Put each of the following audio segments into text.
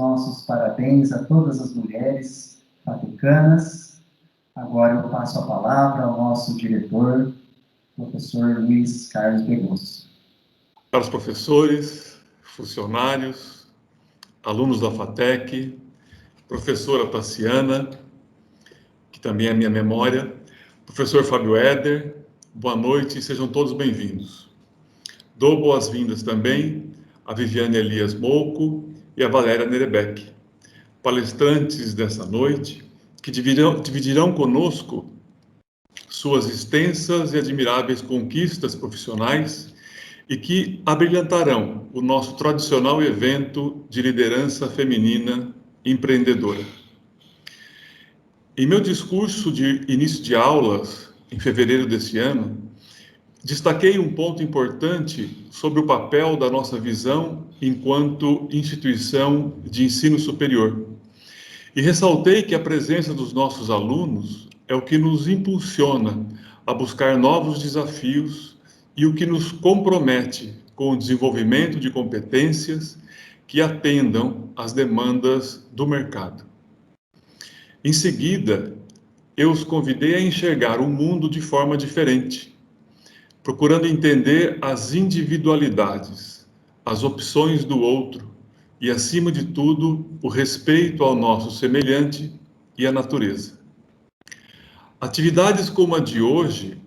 nossos parabéns a todas as mulheres africanas. Agora eu passo a palavra ao nosso diretor, professor Luiz Carlos Begosso. Caros professores, funcionários, alunos da FATEC, professora Tassiana, que também é minha memória, professor Fábio Éder, boa noite e sejam todos bem-vindos. Dou boas-vindas também a Viviane Elias Mouco e a Valéria Nerebeck, palestrantes dessa noite, que dividirão conosco suas extensas e admiráveis conquistas profissionais e que abrilhantarão o nosso tradicional evento de liderança feminina empreendedora. Em meu discurso de início de aulas, em fevereiro desse ano, destaquei um ponto importante sobre o papel da nossa visão enquanto instituição de ensino superior. E ressaltei que a presença dos nossos alunos é o que nos impulsiona a buscar novos desafios e o que nos compromete com o desenvolvimento de competências que atendam às demandas do mercado. Em seguida, eu os convidei a enxergar o mundo de forma diferente, procurando entender as individualidades, as opções do outro e, acima de tudo, o respeito ao nosso semelhante e à natureza. Atividades como a de hoje,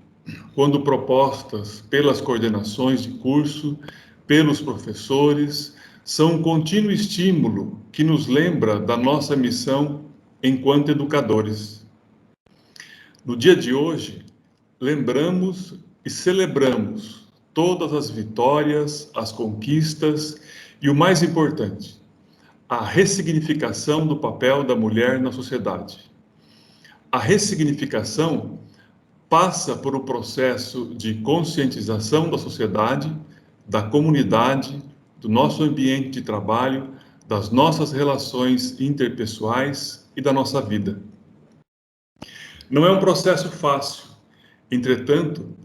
quando propostas pelas coordenações de curso, pelos professores, são um contínuo estímulo que nos lembra da nossa missão enquanto educadores. No dia de hoje, lembramos e celebramos todas as vitórias, as conquistas e o mais importante, a ressignificação do papel da mulher na sociedade. A ressignificação passa por um processo de conscientização da sociedade, da comunidade, do nosso ambiente de trabalho, das nossas relações interpessoais e da nossa vida. Não é um processo fácil, entretanto,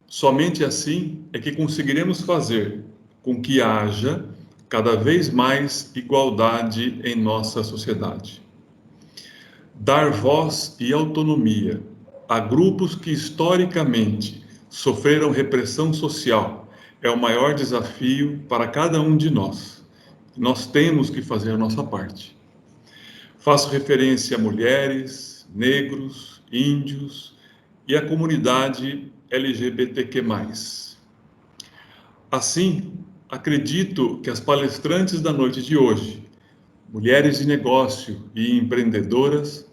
somente assim é que conseguiremos fazer com que haja cada vez mais igualdade em nossa sociedade. Dar voz e autonomia a grupos que historicamente sofreram repressão social é o maior desafio para cada um de nós. Nós temos que fazer a nossa parte. Faço referência a mulheres, negros, índios e a comunidade LGBTQ+. Assim, acredito que as palestrantes da noite de hoje, mulheres de negócio e empreendedoras,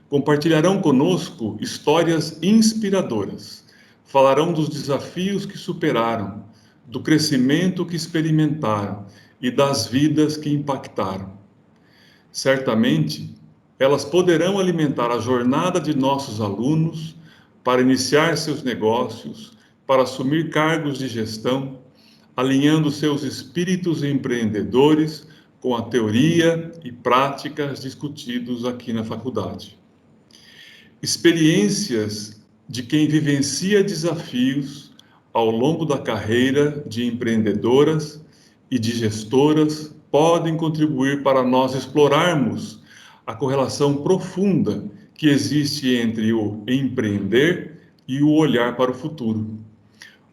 compartilharão conosco histórias inspiradoras, falarão dos desafios que superaram, do crescimento que experimentaram e das vidas que impactaram. Certamente, elas poderão alimentar a jornada de nossos alunos para iniciar seus negócios, para assumir cargos de gestão, alinhando seus espíritos empreendedores com a teoria e práticas discutidos aqui na faculdade. Experiências de quem vivencia desafios ao longo da carreira de empreendedoras e de gestoras podem contribuir para nós explorarmos a correlação profunda que existe entre o empreender e o olhar para o futuro.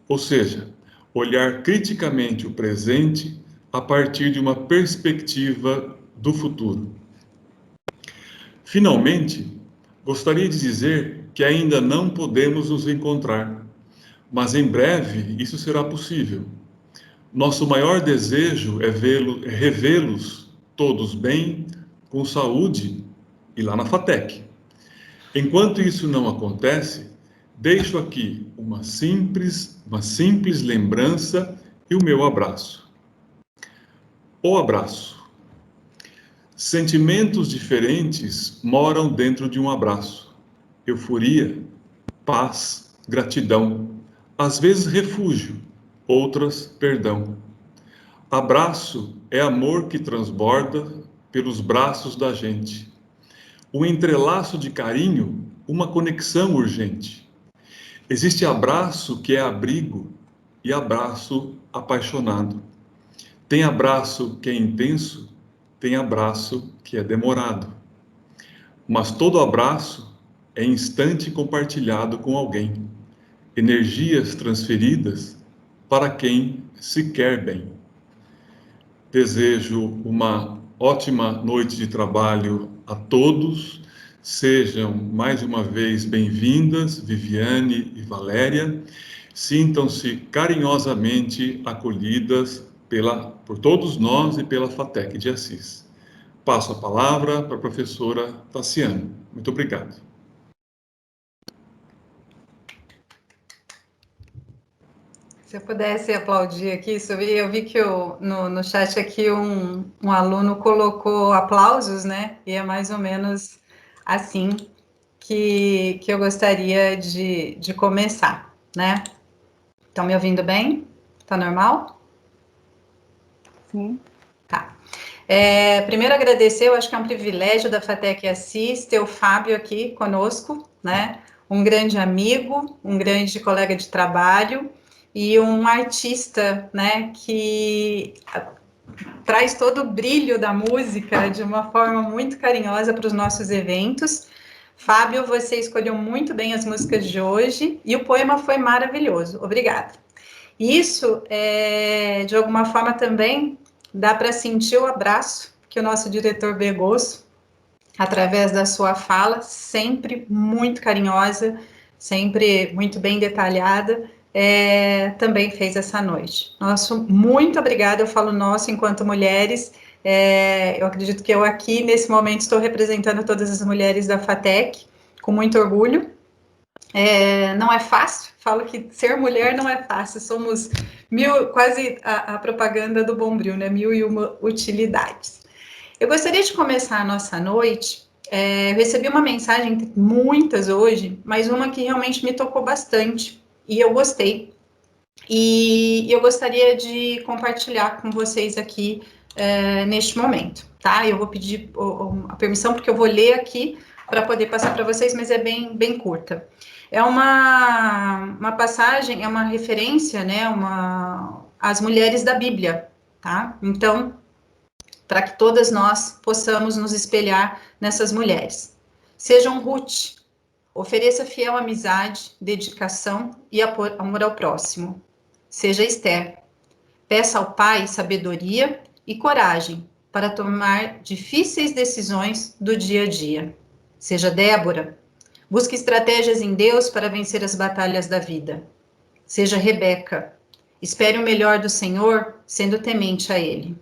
Ou seja, olhar criticamente o presente a partir de uma perspectiva do futuro. Finalmente, gostaria de dizer que ainda não podemos nos encontrar, mas em breve isso será possível. Nosso maior desejo é revê-los todos bem, com saúde e lá na FATEC. Enquanto isso não acontece, deixo aqui uma simples lembrança e o meu abraço. O abraço. Sentimentos diferentes moram dentro de um abraço. Euforia, paz, gratidão, às vezes refúgio, outras perdão. Abraço é amor que transborda pelos braços da gente. O entrelaço de carinho, uma conexão urgente. Existe abraço que é abrigo e abraço apaixonado. Tem abraço que é intenso tem abraço que é demorado, mas todo abraço é instante compartilhado com alguém, energias transferidas para quem se quer bem. Desejo uma ótima noite de trabalho a todos. Sejam mais uma vez bem-vindas, Viviane e Valéria. Sintam-se carinhosamente acolhidas por todos nós e pela FATEC de Assis. Passo a palavra para a professora Tassiana. Muito obrigado. Se eu pudesse aplaudir aqui, eu vi que no chat aqui um aluno colocou aplausos, né? E é mais ou menos assim que eu gostaria de começar, né? Estão me ouvindo bem? Tá normal? Sim. Tá. Primeiro agradecer, eu acho que é um privilégio da FATEC Assis ter o Fábio aqui conosco, né? Um grande amigo, um grande colega de trabalho e um artista, né, que traz todo o brilho da música de uma forma muito carinhosa para os nossos eventos. Fábio, você escolheu muito bem as músicas de hoje e o poema foi maravilhoso. Obrigada. Isso, de alguma forma, também dá para sentir o abraço que o nosso diretor Begosso, através da sua fala, sempre muito carinhosa, sempre muito bem detalhada, também fez essa noite. Nosso muito obrigada, eu falo nosso enquanto mulheres, eu acredito que eu aqui, nesse momento, estou representando todas as mulheres da FATEC, com muito orgulho. Não é fácil, falo que ser mulher não é fácil, somos quase a propaganda do Bombril, né? 1001 utilidades. Eu gostaria de começar a nossa noite, eu recebi uma mensagem, muitas hoje, mas uma que realmente me tocou bastante, e eu gostei, e eu gostaria de compartilhar com vocês aqui neste momento, tá? Eu vou pedir a permissão, porque eu vou ler aqui para poder passar para vocês, mas é bem curta. É uma passagem, é uma referência, né, às mulheres da Bíblia, tá? Então, para que todas nós possamos nos espelhar nessas mulheres. Sejam Ruth, ofereça fiel amizade, dedicação e amor ao próximo. Seja Esther, peça ao Pai sabedoria e coragem para tomar difíceis decisões do dia a dia. Seja Débora, busque estratégias em Deus para vencer as batalhas da vida. Seja Rebeca, espere o melhor do Senhor, sendo temente a Ele.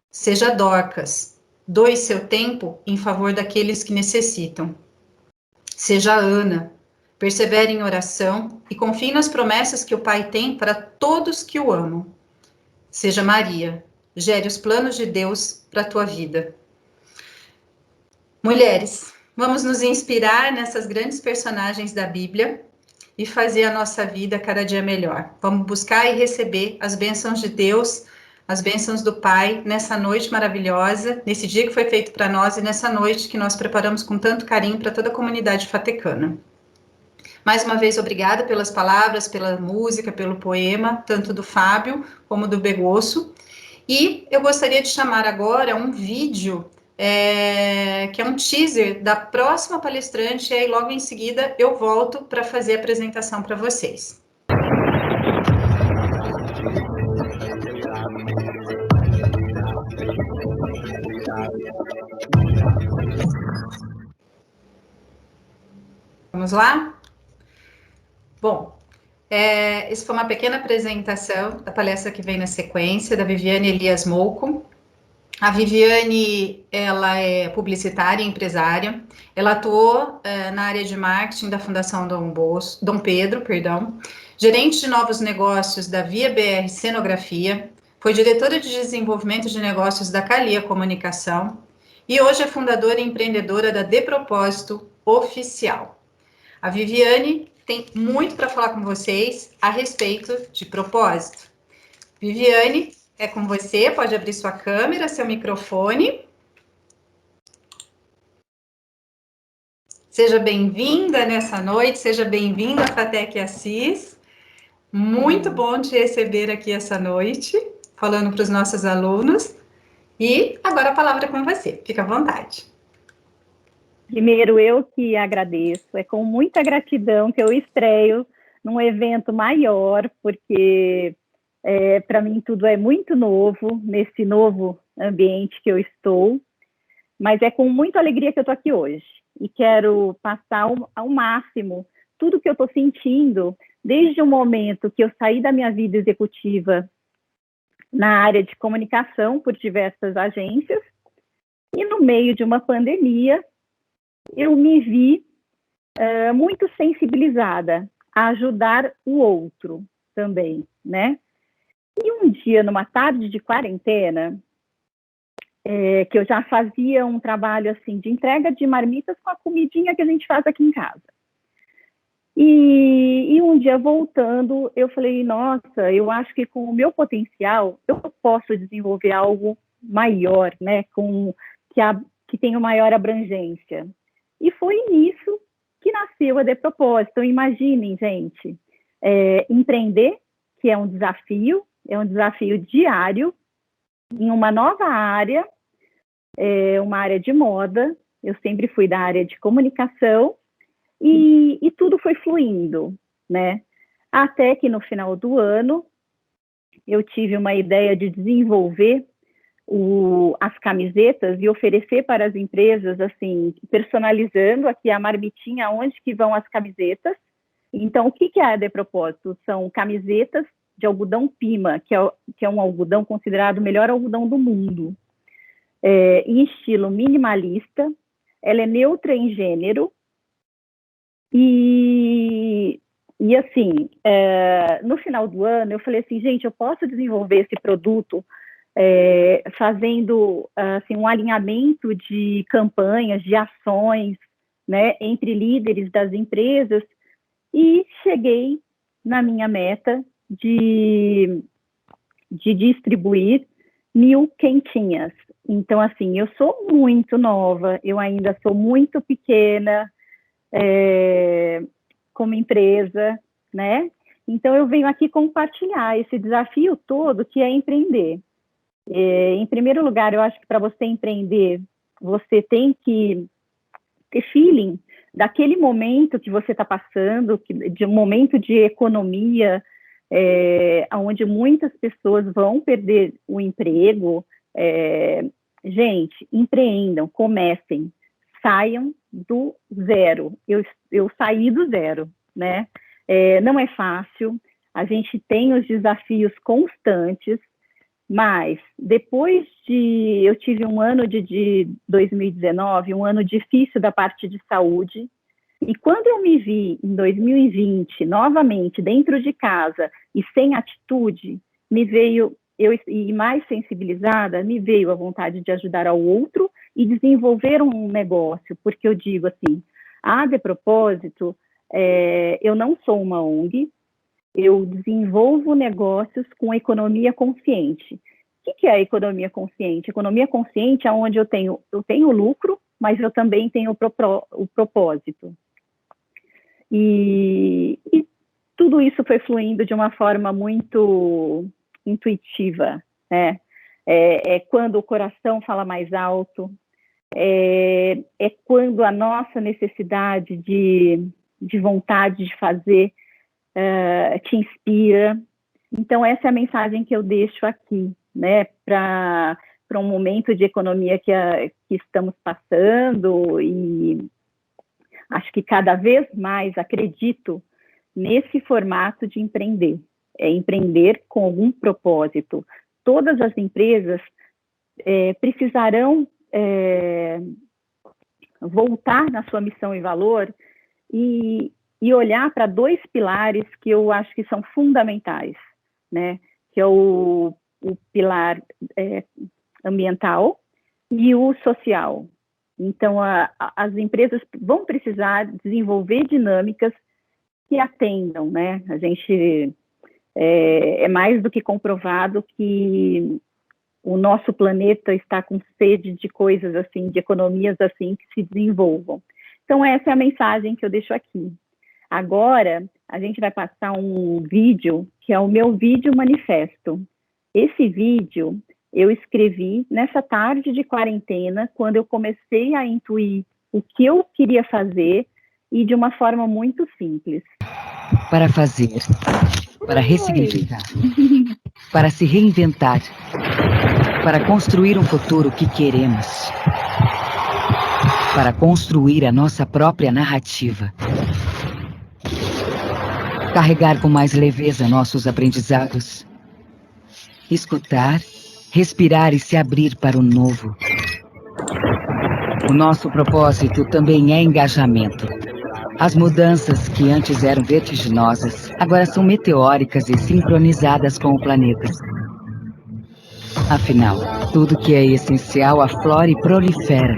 Seja Dorcas, doe seu tempo em favor daqueles que necessitam. Seja Ana, persevere em oração e confie nas promessas que o Pai tem para todos que o amam. Seja Maria, gere os planos de Deus para a tua vida. Mulheres, vamos nos inspirar nessas grandes personagens da Bíblia e fazer a nossa vida cada dia melhor. Vamos buscar e receber as bênçãos de Deus, as bênçãos do Pai, nessa noite maravilhosa, nesse dia que foi feito para nós e nessa noite que nós preparamos com tanto carinho para toda a comunidade fatecana. Mais uma vez, obrigada pelas palavras, pela música, pelo poema, tanto do Fábio como do Begosso. E eu gostaria de chamar agora um vídeo, que é um teaser da próxima palestrante, e aí logo em seguida eu volto para fazer a apresentação para vocês. Vamos lá? Bom, essa foi uma pequena apresentação da palestra que vem na sequência, da Viviane Elias Mouco. A Viviane, ela é publicitária e empresária, ela atuou na área de marketing da Fundação Dom Pedro, gerente de novos negócios da Via BR Cenografia, foi diretora de desenvolvimento de negócios da Calia Comunicação e hoje é fundadora e empreendedora da De Propósito Oficial. A Viviane tem muito para falar com vocês a respeito de propósito. Viviane, é com você, pode abrir sua câmera, seu microfone. Seja bem-vinda nessa noite, seja bem-vinda à FATEC Assis. Muito bom te receber aqui essa noite, falando para os nossos alunos. E agora a palavra é com você, fica à vontade. Primeiro, eu que agradeço. É com muita gratidão que eu estreio num evento maior, porque para mim tudo é muito novo, nesse novo ambiente que eu estou, mas é com muita alegria que eu estou aqui hoje. E quero passar ao máximo tudo que eu estou sentindo desde o momento que eu saí da minha vida executiva na área de comunicação por diversas agências, e no meio de uma pandemia, eu me vi muito sensibilizada a ajudar o outro também, né? E um dia, numa tarde de quarentena, que eu já fazia um trabalho assim de entrega de marmitas com a comidinha que a gente faz aqui em casa. E um dia voltando, eu falei, nossa, eu acho que com o meu potencial, eu posso desenvolver algo maior, né? Que tenha maior abrangência. E foi nisso que nasceu a De Propósito. Então, imaginem, gente, empreender, que é um desafio diário, em uma nova área, uma área de moda. Eu sempre fui da área de comunicação, e tudo foi fluindo, né? Até que no final do ano, eu tive uma ideia de desenvolver as camisetas e oferecer para as empresas, assim, personalizando aqui a marmitinha, onde que vão as camisetas. Então, o que é a De Propósito? São camisetas de algodão Pima, que é um algodão considerado o melhor algodão do mundo, em estilo minimalista. Ela é neutra em gênero, e assim, no final do ano, eu falei assim, gente, eu posso desenvolver esse produto fazendo assim, um alinhamento de campanhas, de ações, né, entre líderes das empresas, e cheguei na minha meta de distribuir 1.000 quentinhas. Então, assim, eu sou muito nova, eu ainda sou muito pequena, como empresa, né? Então, eu venho aqui compartilhar esse desafio todo que é empreender. Em primeiro lugar, eu acho que para você empreender, você tem que ter feeling daquele momento que você está passando, de um momento de economia, onde muitas pessoas vão perder o emprego. Gente, empreendam, comecem, saiam do zero. Eu saí do zero, né? Não é fácil, a gente tem os desafios constantes, mas depois eu tive um ano de 2019, um ano difícil da parte de saúde, e quando eu me vi em 2020, novamente, dentro de casa e sem atitude, e mais sensibilizada, me veio a vontade de ajudar ao outro e desenvolver um negócio, porque eu digo assim, De Propósito, eu não sou uma ONG, eu desenvolvo negócios com economia consciente. O que é a economia consciente? Economia consciente é onde eu tenho lucro, mas eu também tenho o propósito. E tudo isso foi fluindo de uma forma muito intuitiva, né? Quando o coração fala mais alto, quando a nossa necessidade de vontade de fazer te inspira. Então, essa é a mensagem que eu deixo aqui, né, para um momento de economia que estamos passando, e acho que cada vez mais acredito nesse formato de empreender, empreender com algum propósito. Todas as empresas precisarão voltar na sua missão e valor e olhar para dois pilares que eu acho que são fundamentais, né? Que é o pilar ambiental e o social. Então, as empresas vão precisar desenvolver dinâmicas que atendam, né? A gente é mais do que comprovado que o nosso planeta está com sede de coisas assim, de economias assim que se desenvolvam. Então, essa é a mensagem que eu deixo aqui. Agora, a gente vai passar um vídeo, que é o meu vídeo manifesto. Esse vídeo eu escrevi nessa tarde de quarentena, quando eu comecei a intuir o que eu queria fazer, e de uma forma muito simples. Para fazer, para ressignificar, para se reinventar, para construir um futuro que queremos, para construir a nossa própria narrativa. Carregar com mais leveza nossos aprendizados. Escutar, respirar e se abrir para o novo. O nosso propósito também é engajamento. As mudanças que antes eram vertiginosas, agora são meteóricas e sincronizadas com o planeta. Afinal, tudo que é essencial aflora e prolifera.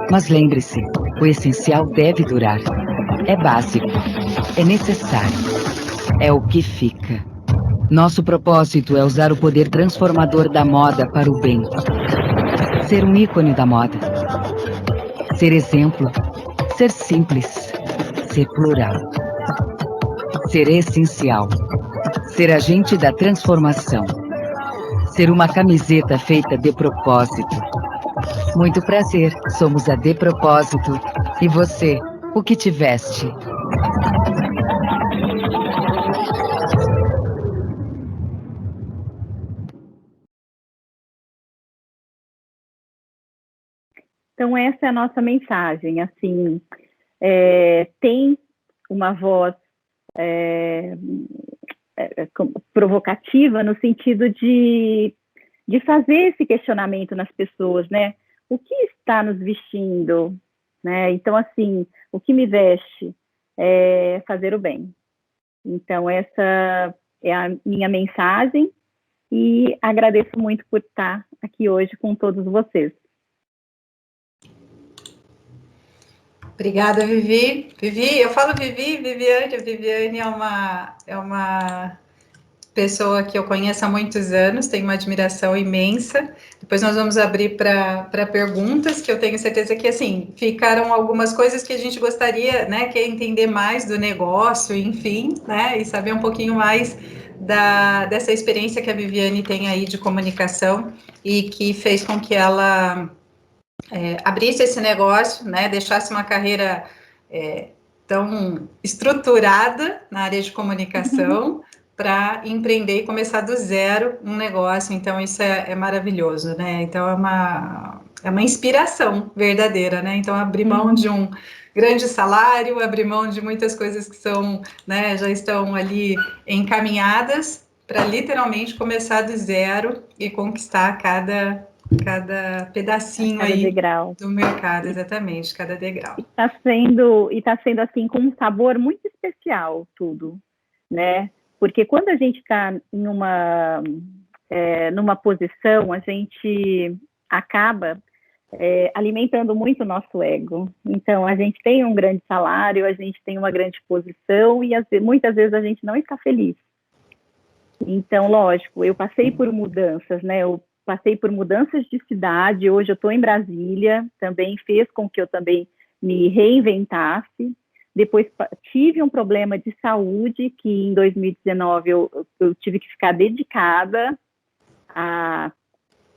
Mas lembre-se, o essencial deve durar. É básico, é necessário, é o que fica. Nosso propósito é usar o poder transformador da moda para o bem. Ser um ícone da moda. Ser exemplo. Ser simples. Ser plural. Ser essencial. Ser agente da transformação. Ser uma camiseta feita de propósito. Muito prazer, somos a De Propósito. E você, o que te veste? Então, essa é a nossa mensagem, assim, tem uma voz provocativa no sentido de fazer esse questionamento nas pessoas, né? O que está nos vestindo, né? Então, assim, o que me veste é fazer o bem. Então, essa é a minha mensagem e agradeço muito por estar aqui hoje com todos vocês. Obrigada, Vivi. Vivi, eu falo Vivi, Viviane. A Viviane é uma pessoa que eu conheço há muitos anos, tenho uma admiração imensa. Depois nós vamos abrir para perguntas, que eu tenho certeza que, assim, ficaram algumas coisas que a gente gostaria, né, que é entender mais do negócio, enfim, né, e saber um pouquinho mais dessa experiência que a Viviane tem aí de comunicação e que fez com que ela abrisse esse negócio, né, deixasse uma carreira tão estruturada na área de comunicação para empreender e começar do zero um negócio. Então, isso é maravilhoso, né? Então, é uma inspiração verdadeira, né? Então, abrir mão de um grande salário, abrir mão de muitas coisas que são, né, já estão ali encaminhadas para literalmente começar do zero e conquistar cada pedacinho cada aí degrau do mercado, exatamente, cada degrau. E tá sendo assim com um sabor muito especial tudo, né? Porque quando a gente está em numa posição, a gente acaba alimentando muito o nosso ego. Então, a gente tem um grande salário, a gente tem uma grande posição e muitas vezes a gente não está feliz. Então, lógico, eu passei por mudanças, né? Eu passei por mudanças de cidade, hoje eu estou em Brasília, também fez com que eu também me reinventasse. Depois tive um problema de saúde, que em 2019 eu tive que ficar dedicada a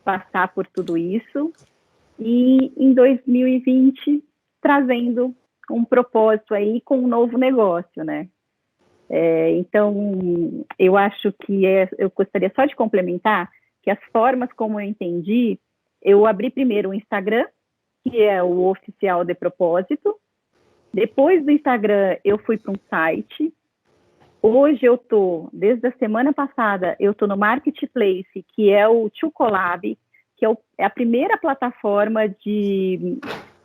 passar por tudo isso. E em 2020, trazendo um propósito aí com um novo negócio, né? Então, eu acho que eu gostaria só de complementar que as formas como eu entendi, eu abri primeiro o Instagram, que é o oficial De Propósito. Depois do Instagram, eu fui para um site. Hoje eu desde a semana passada, eu estou no Marketplace, que é o Chocolab, que é a primeira plataforma de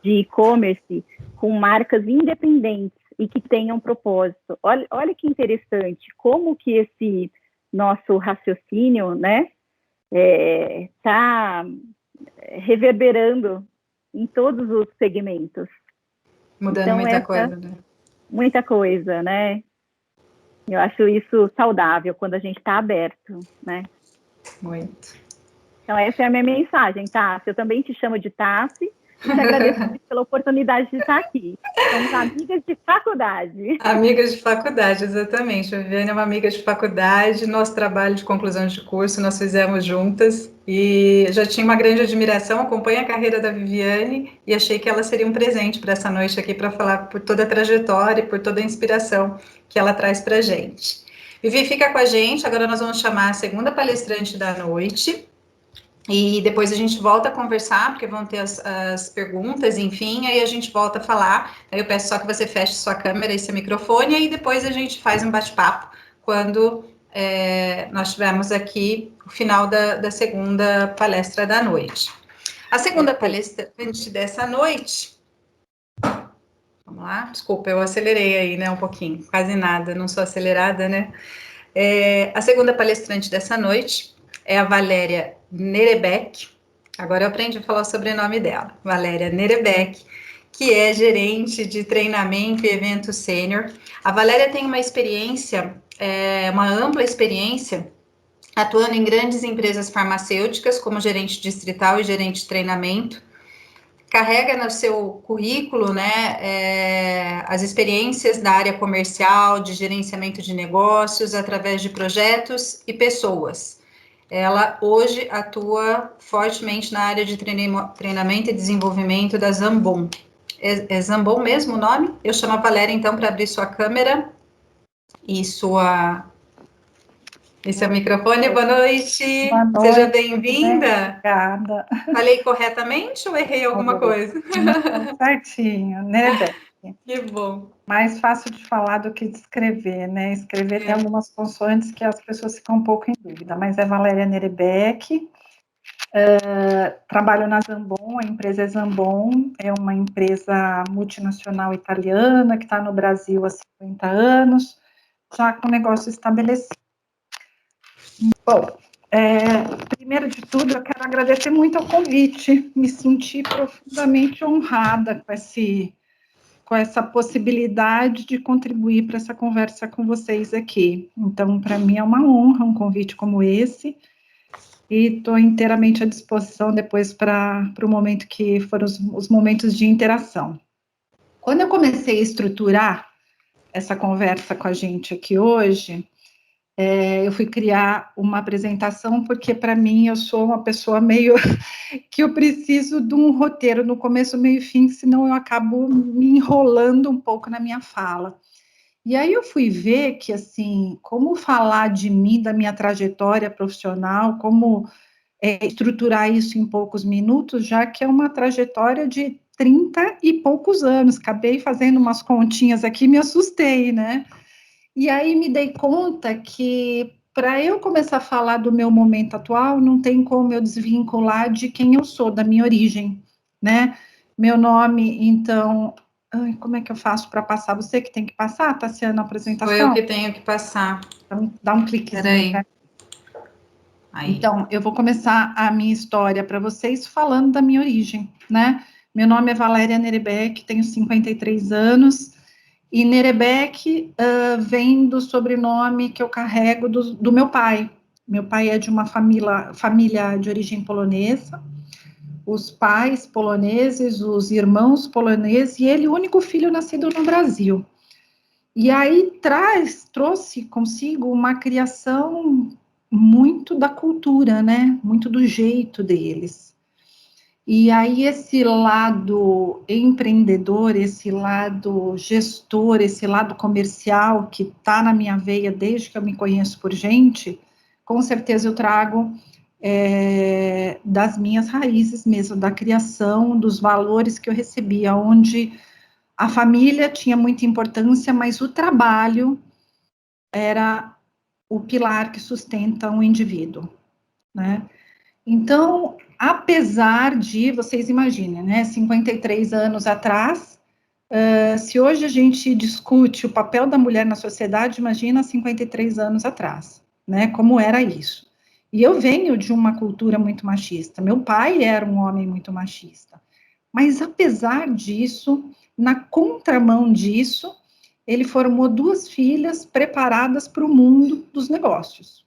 e-commerce com marcas independentes e que tenham propósito. Olha que interessante, como que esse nosso raciocínio, né, está reverberando em todos os segmentos. Mudando então, muita coisa, né? Muita coisa, né? Eu acho isso saudável quando a gente está aberto, né? Muito. Então, essa é a minha mensagem, Tassi. Eu também te chamo de Tassi, Eu te agradeço pela oportunidade de estar aqui. Somos amigas de faculdade. Amigas de faculdade, exatamente. A Viviane é uma amiga de faculdade, nosso trabalho de conclusão de curso nós fizemos juntas e já tinha uma grande admiração, acompanho a carreira da Viviane e achei que ela seria um presente para essa noite aqui para falar por toda a trajetória e por toda a inspiração que ela traz para a gente. Vivi, fica com a gente, agora nós vamos chamar a segunda palestrante da noite. E depois a gente volta a conversar, porque vão ter as perguntas, enfim, aí a gente volta a falar. Aí eu peço só que você feche sua câmera e seu microfone, e aí depois a gente faz um bate-papo quando nós tivermos aqui o final da segunda palestra da noite. A segunda palestrante dessa noite... Vamos lá? Desculpa, eu acelerei aí, né, um pouquinho, quase nada, não sou acelerada, né? A segunda palestrante dessa noite é a Valéria Nerebeck. Agora eu aprendi a falar o sobrenome dela. Valéria Nerebeck, que é gerente de treinamento e evento sênior. A Valéria tem uma experiência, uma ampla experiência, atuando em grandes empresas farmacêuticas, como gerente distrital e gerente de treinamento. Carrega no seu currículo, né, as experiências da área comercial, de gerenciamento de negócios, através de projetos e pessoas. Ela hoje atua fortemente na área de treinamento e desenvolvimento da Zambon. É Zambon mesmo o nome? Eu chamo a Valéria, então, para abrir sua câmera e seu microfone. Boa noite. Boa noite. Seja bem-vinda. Obrigada. Falei corretamente ou errei alguma coisa? Certinho, Nerebeck. Que bom. Mais fácil de falar do que de escrever, né? Escrever tem algumas consoantes que as pessoas ficam um pouco em dúvida, mas é Valéria Nerebeck. Trabalho na Zambon, a empresa é Zambon, é uma empresa multinacional italiana que está no Brasil há 50 anos, já com negócio estabelecido. Bom, primeiro de tudo, eu quero agradecer muito ao convite, me senti profundamente honrada com essa possibilidade de contribuir para essa conversa com vocês aqui. Então, para mim é uma honra um convite como esse, e estou inteiramente à disposição depois para o momento que foram os momentos de interação. Quando eu comecei a estruturar essa conversa com a gente aqui hoje, eu fui criar uma apresentação, porque para mim eu sou uma pessoa meio que eu preciso de um roteiro no começo, meio e fim, senão eu acabo me enrolando um pouco na minha fala. E aí eu fui ver que, assim, como falar de mim, da minha trajetória profissional, como estruturar isso em poucos minutos, já que é uma trajetória de 30 e poucos anos. Acabei fazendo umas continhas aqui, me assustei, né? E aí me dei conta que, para eu começar a falar do meu momento atual, não tem como eu desvincular de quem eu sou, da minha origem, né? Meu nome, então... Ai, como é que eu faço para passar? Você que tem que passar, Tassiana, a apresentação? Sou eu que tenho que passar. Então, dá um cliquezinho. Né? Então, eu vou começar a minha história para vocês falando da minha origem, né? Meu nome é Valéria Nerebeck, tenho 53 anos, e Nerebeck vem do sobrenome que eu carrego do meu pai. Meu pai é de uma família de origem polonesa, os pais poloneses, os irmãos poloneses, e ele, o único filho nascido no Brasil. E aí trouxe consigo uma criação muito da cultura, né? Muito do jeito deles. E aí esse lado empreendedor, esse lado gestor, esse lado comercial que está na minha veia desde que eu me conheço por gente, com certeza eu trago das minhas raízes mesmo, da criação, dos valores que eu recebia, onde a família tinha muita importância, mas o trabalho era o pilar que sustenta um indivíduo, né? Então, apesar de, vocês imaginem, né, 53 anos atrás, se hoje a gente discute o papel da mulher na sociedade, imagina 53 anos atrás, né, como era isso. E eu venho de uma cultura muito machista, meu pai era um homem muito machista, mas apesar disso, na contramão disso, ele formou 2 filhas preparadas para o mundo dos negócios.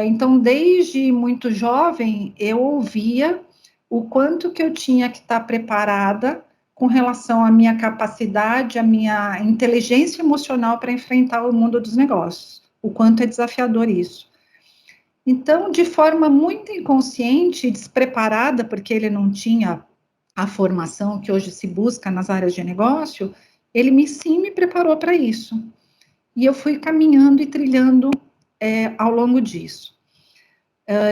Então, desde muito jovem, eu ouvia o quanto que eu tinha que estar preparada com relação à minha capacidade, à minha inteligência emocional para enfrentar o mundo dos negócios, o quanto é desafiador isso. Então, de forma muito inconsciente e despreparada, porque ele não tinha a formação que hoje se busca nas áreas de negócio, ele me preparou para isso. E eu fui caminhando e trilhando ao longo disso.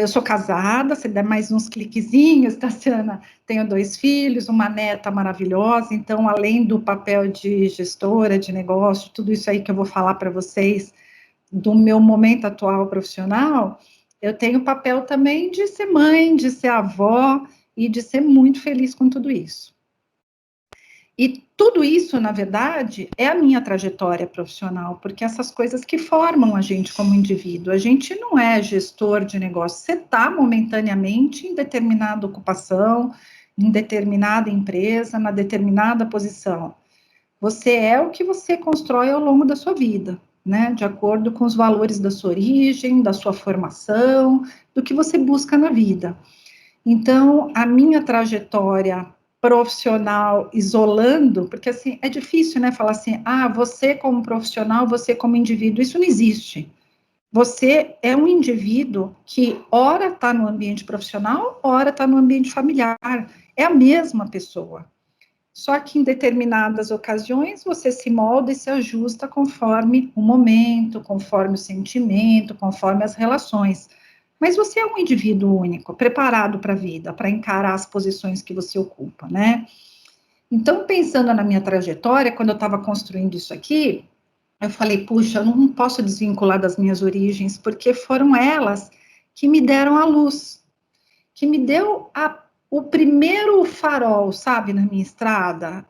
Eu sou casada, se der mais uns cliquezinhos, Tassiana, tenho 2 filhos, uma neta maravilhosa, então, além do papel de gestora de negócio, tudo isso aí que eu vou falar para vocês, do meu momento atual profissional, eu tenho o papel também de ser mãe, de ser avó e de ser muito feliz com tudo isso. E tudo isso, na verdade, é a minha trajetória profissional, porque essas coisas que formam a gente como indivíduo. A gente não é gestor de negócio, você está momentaneamente em determinada ocupação, em determinada empresa, na determinada posição. Você é o que você constrói ao longo da sua vida, né? De acordo com os valores da sua origem, da sua formação, do que você busca na vida. Então, a minha trajetória profissional isolando, porque assim, é difícil, né, falar assim, você como profissional, você como indivíduo, isso não existe. Você é um indivíduo que ora está no ambiente profissional, ora está no ambiente familiar, é a mesma pessoa. Só que em determinadas ocasiões você se molda e se ajusta conforme o momento, conforme o sentimento, conforme as relações. Mas você é um indivíduo único, preparado para a vida, para encarar as posições que você ocupa, né? Então, pensando na minha trajetória, quando eu estava construindo isso aqui, eu falei, puxa, eu não posso desvincular das minhas origens, porque foram elas que me deram a luz, que me deu o primeiro farol, sabe, na minha estrada,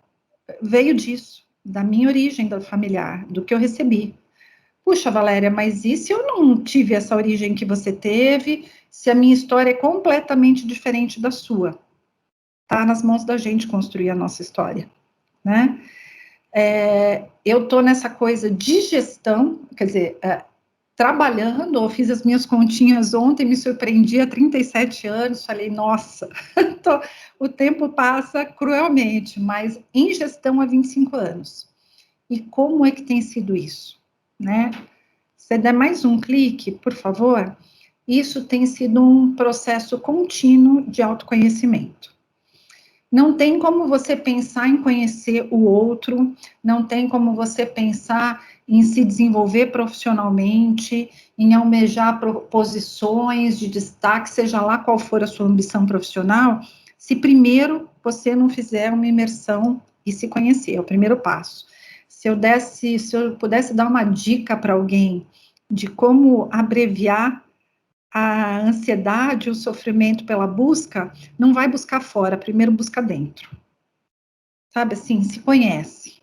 veio disso, da minha origem da familiar, do que eu recebi. Puxa, Valéria, mas e se eu não tive essa origem que você teve, se a minha história é completamente diferente da sua? Tá nas mãos da gente construir a nossa história, né? Eu tô nessa coisa de gestão, quer dizer, trabalhando, eu fiz as minhas continhas ontem, me surpreendi há 37 anos, falei, nossa, o tempo passa cruelmente, mas em gestão há 25 anos. E como é que tem sido isso, né? Se der mais um clique, por favor, isso tem sido um processo contínuo de autoconhecimento. Não tem como você pensar em conhecer o outro, não tem como você pensar em se desenvolver profissionalmente, em almejar posições de destaque, seja lá qual for a sua ambição profissional, se primeiro você não fizer uma imersão e se conhecer, é o primeiro passo. Se eu pudesse dar uma dica para alguém de como abreviar a ansiedade, o sofrimento pela busca, não vai buscar fora, primeiro busca dentro. Sabe assim, se conhece.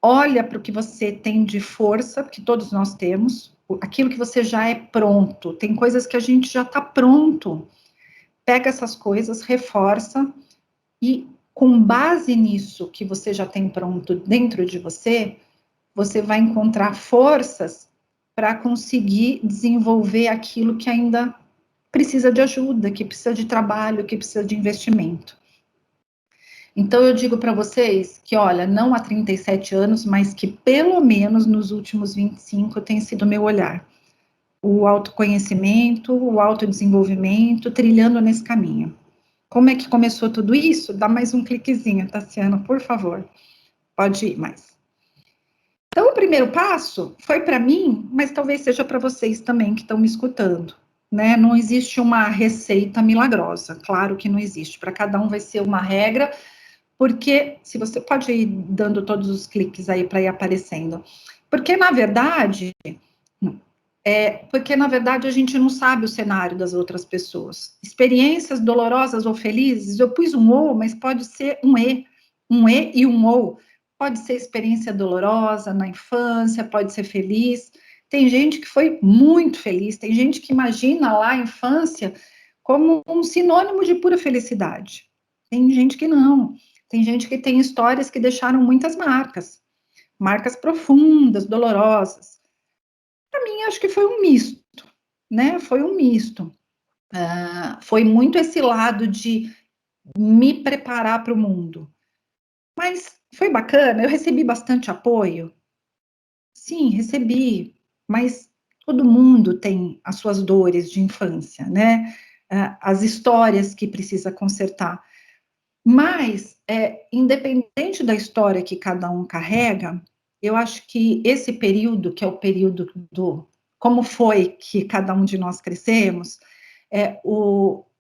Olha para o que você tem de força, que todos nós temos, aquilo que você já é pronto. Tem coisas que a gente já está pronto. Pega essas coisas, reforça e com base nisso que você já tem pronto dentro de você, você vai encontrar forças para conseguir desenvolver aquilo que ainda precisa de ajuda, que precisa de trabalho, que precisa de investimento. Então, eu digo para vocês que, olha, não há 37 anos, mas que pelo menos nos últimos 25 tem sido meu olhar. O autoconhecimento, o autodesenvolvimento, trilhando nesse caminho. Como é que começou tudo isso? Dá mais um cliquezinho, Tassiana, por favor. Pode ir mais. Então, o primeiro passo foi para mim, mas talvez seja para vocês também que estão me escutando, né? Não existe uma receita milagrosa, claro que não existe. Para cada um vai ser uma regra, porque, se você pode ir dando todos os cliques aí para ir aparecendo, porque na verdade a gente não sabe o cenário das outras pessoas. Experiências dolorosas ou felizes, eu pus um ou, mas pode ser um e e um ou. Pode ser experiência dolorosa na infância, pode ser feliz. Tem gente que foi muito feliz, tem gente que imagina lá a infância como um sinônimo de pura felicidade. Tem gente que não. Tem gente que tem histórias que deixaram muitas marcas, marcas profundas, dolorosas. Para mim, acho que foi um misto, né? Foi um misto. Foi muito esse lado de me preparar para o mundo. Mas foi bacana, eu recebi bastante apoio. Sim, recebi, mas todo mundo tem as suas dores de infância, né? As histórias que precisa consertar. Mas, independente da história que cada um carrega, eu acho que esse período, que é o período do como foi que cada um de nós crescemos,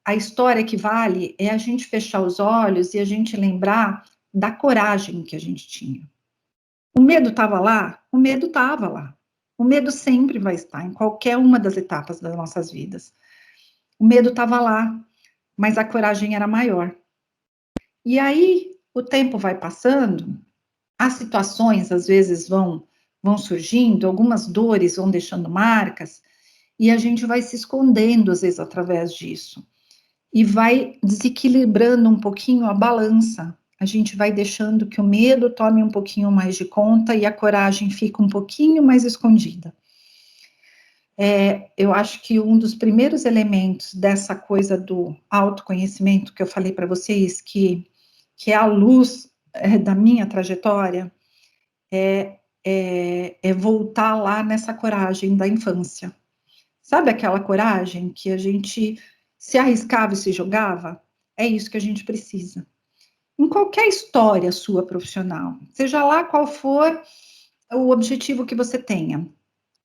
a história que vale é a gente fechar os olhos e a gente lembrar da coragem que a gente tinha. O medo estava lá? O medo estava lá. O medo sempre vai estar em qualquer uma das etapas das nossas vidas. O medo estava lá, mas a coragem era maior. E aí, o tempo vai passando, as situações às vezes vão surgindo, algumas dores vão deixando marcas, e a gente vai se escondendo, às vezes, através disso. E vai desequilibrando um pouquinho a balança. A gente vai deixando que o medo tome um pouquinho mais de conta e a coragem fica um pouquinho mais escondida. Eu acho que um dos primeiros elementos dessa coisa do autoconhecimento que eu falei para vocês, que é a luz da minha trajetória, é voltar lá nessa coragem da infância. Sabe aquela coragem que a gente se arriscava e se jogava? É isso que a gente precisa. Em qualquer história sua profissional, seja lá qual for o objetivo que você tenha,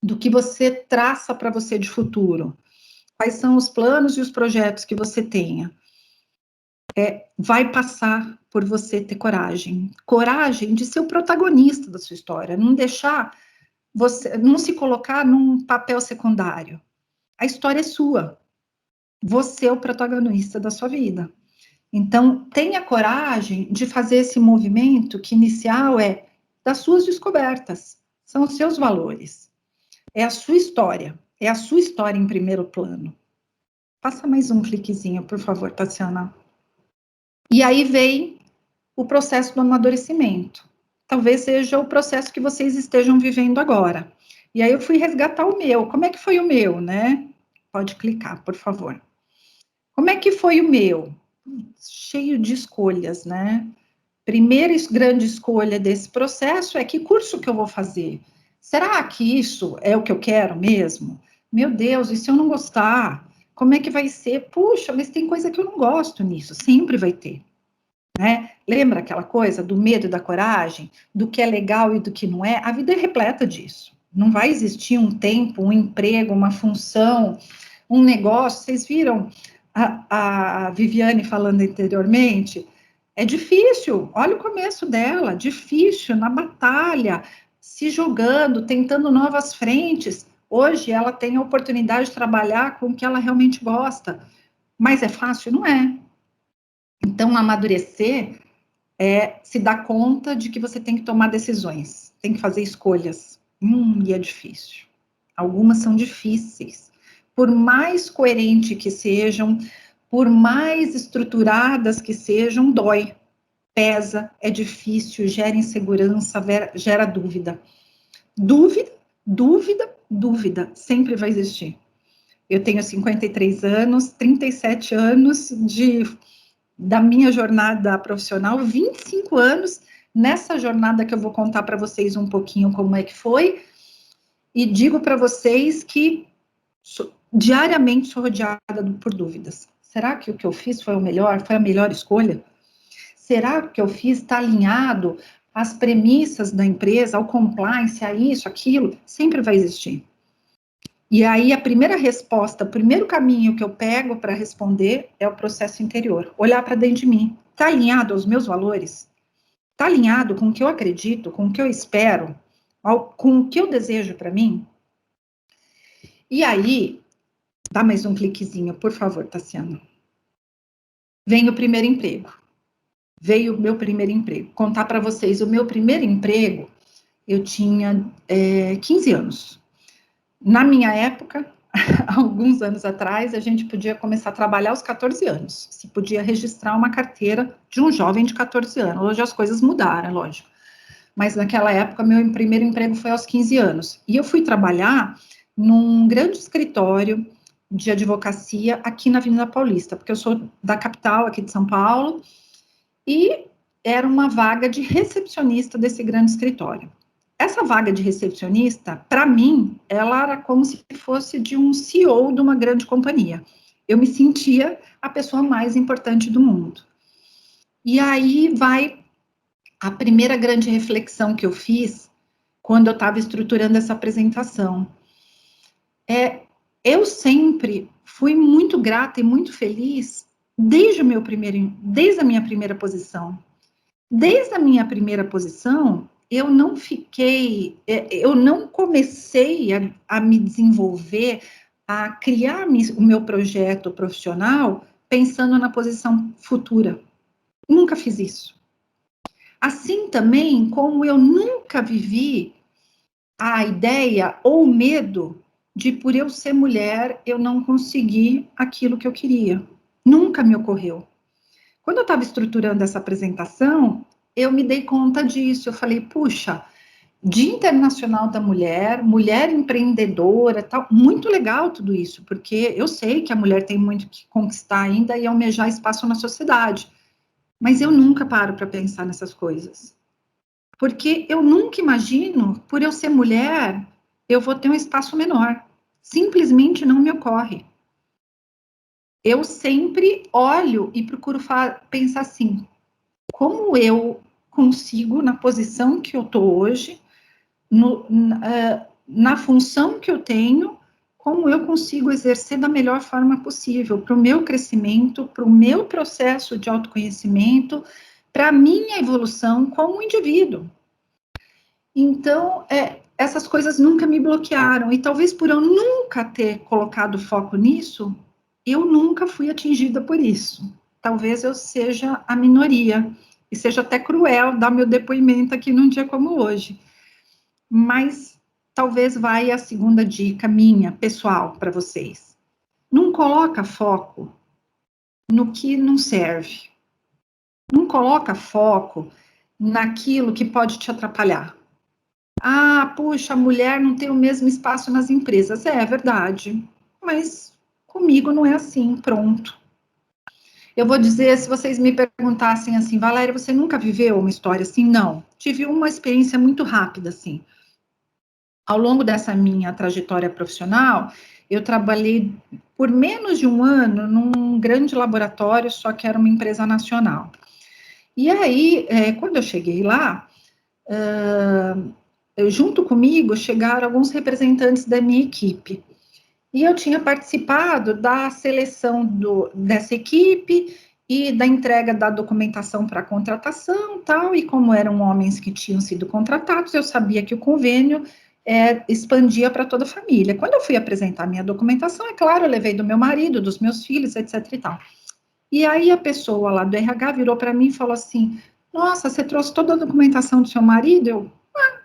do que você traça para você de futuro, quais são os planos e os projetos que você tenha, vai passar por você ter coragem. Coragem de ser o protagonista da sua história, não deixar você, não se colocar num papel secundário. A história é sua. Você é o protagonista da sua vida. Então, tenha coragem de fazer esse movimento que inicial é das suas descobertas, são os seus valores, é a sua história em primeiro plano. Passa mais um cliquezinho, por favor, Tassiana. E aí vem o processo do amadurecimento. Talvez seja o processo que vocês estejam vivendo agora. E aí eu fui resgatar o meu. Como é que foi o meu, né? Pode clicar, por favor. Como é que foi o meu? Cheio de escolhas, né? Primeira grande escolha desse processo é que curso que eu vou fazer? Será que isso é o que eu quero mesmo? Meu Deus, e se eu não gostar? Como é que vai ser? Puxa, mas tem coisa que eu não gosto nisso, sempre vai ter. Né? Lembra aquela coisa do medo e da coragem, do que é legal e do que não é? A vida é repleta disso. Não vai existir um tempo, um emprego, uma função, um negócio. Vocês viram a Viviane falando anteriormente? É difícil, olha o começo dela, difícil, na batalha, se jogando, tentando novas frentes. Hoje ela tem a oportunidade de trabalhar com o que ela realmente gosta. Mas é fácil? Não é. Então, amadurecer é se dar conta de que você tem que tomar decisões, tem que fazer escolhas. E é difícil. Algumas são difíceis. Por mais coerente que sejam, por mais estruturadas que sejam, dói, pesa, é difícil, gera insegurança, gera dúvida. Dúvida, sempre vai existir. Eu tenho 53 anos, 37 anos da minha jornada profissional, 25 anos nessa jornada que eu vou contar para vocês um pouquinho como é que foi, e digo para vocês que diariamente sou rodeada por dúvidas. Será que o que eu fiz foi o melhor? Foi a melhor escolha? Será que o que eu fiz está alinhado às premissas da empresa, ao compliance, a isso, aquilo? Sempre vai existir. E aí a primeira resposta, o primeiro caminho que eu pego para responder é o processo interior. Olhar para dentro de mim. Está alinhado aos meus valores? Está alinhado com o que eu acredito, com o que eu espero, com o que eu desejo para mim? E aí, dá mais um cliquezinho, por favor, Tassiana. Vem o primeiro emprego. Veio o meu primeiro emprego. Contar para vocês, o meu primeiro emprego, eu tinha 15 anos. Na minha época, alguns anos atrás, a gente podia começar a trabalhar aos 14 anos. Se podia registrar uma carteira de um jovem de 14 anos. Hoje as coisas mudaram, lógico. Mas naquela época, meu primeiro emprego foi aos 15 anos. E eu fui trabalhar num grande escritório de advocacia aqui na Avenida Paulista, porque eu sou da capital, aqui de São Paulo, e era uma vaga de recepcionista desse grande escritório. Essa vaga de recepcionista, para mim, ela era como se fosse de um CEO de uma grande companhia. Eu me sentia a pessoa mais importante do mundo. E aí vai a primeira grande reflexão que eu fiz quando eu estava estruturando essa apresentação. Eu sempre fui muito grata e muito feliz desde a minha primeira posição. Desde a minha primeira posição, eu não comecei a me desenvolver, a criar o meu projeto profissional pensando na posição futura. Nunca fiz isso. Assim também como eu nunca vivi a ideia ou o medo de, por eu ser mulher, eu não conseguir aquilo que eu queria. Nunca me ocorreu. Quando eu estava estruturando essa apresentação, eu me dei conta disso. Eu falei, puxa, Dia Internacional da Mulher, mulher empreendedora, tal, muito legal tudo isso, porque eu sei que a mulher tem muito que conquistar ainda e almejar espaço na sociedade. Mas eu nunca paro para pensar nessas coisas. Porque eu nunca imagino, por eu ser mulher, eu vou ter um espaço menor. Simplesmente não me ocorre. Eu sempre olho e procuro pensar assim, como eu consigo, na posição que eu estou hoje, na função que eu tenho, como eu consigo exercer da melhor forma possível para o meu crescimento, para o meu processo de autoconhecimento, para a minha evolução como indivíduo. Então, essas coisas nunca me bloquearam, e talvez por eu nunca ter colocado foco nisso, eu nunca fui atingida por isso. Talvez eu seja a minoria, e seja até cruel dar meu depoimento aqui num dia como hoje. Mas talvez vai a segunda dica minha, pessoal, para vocês. Não coloca foco no que não serve. Não coloca foco naquilo que pode te atrapalhar. Ah, puxa, a mulher não tem o mesmo espaço nas empresas. É verdade, mas comigo não é assim, pronto. Eu vou dizer, se vocês me perguntassem assim, Valéria, você nunca viveu uma história assim? Não, tive uma experiência muito rápida, assim. Ao longo dessa minha trajetória profissional, eu trabalhei por menos de um ano num grande laboratório, só que era uma empresa nacional. E aí, quando eu cheguei lá, junto comigo chegaram alguns representantes da minha equipe. E eu tinha participado da seleção dessa equipe e da entrega da documentação para contratação, tal, e como eram homens que tinham sido contratados, eu sabia que o convênio expandia para toda a família. Quando eu fui apresentar minha documentação, é claro, eu levei do meu marido, dos meus filhos, etc e tal. E aí a pessoa lá do RH virou para mim e falou assim, nossa, você trouxe toda a documentação do seu marido? Eu,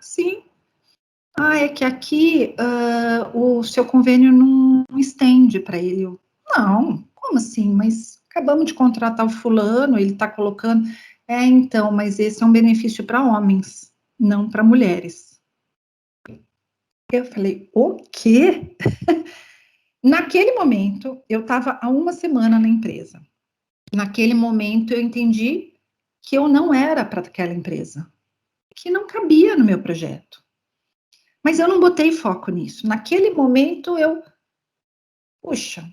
sim. É que aqui o seu convênio não estende para ele. Eu, não, como assim? Mas acabamos de contratar o fulano, ele está colocando... então, mas esse é um benefício para homens, não para mulheres. Eu falei, o quê? Naquele momento, eu estava há uma semana na empresa. Naquele momento, eu entendi que eu não era para aquela empresa, que não cabia no meu projeto. Mas eu não botei foco nisso. Naquele momento, puxa,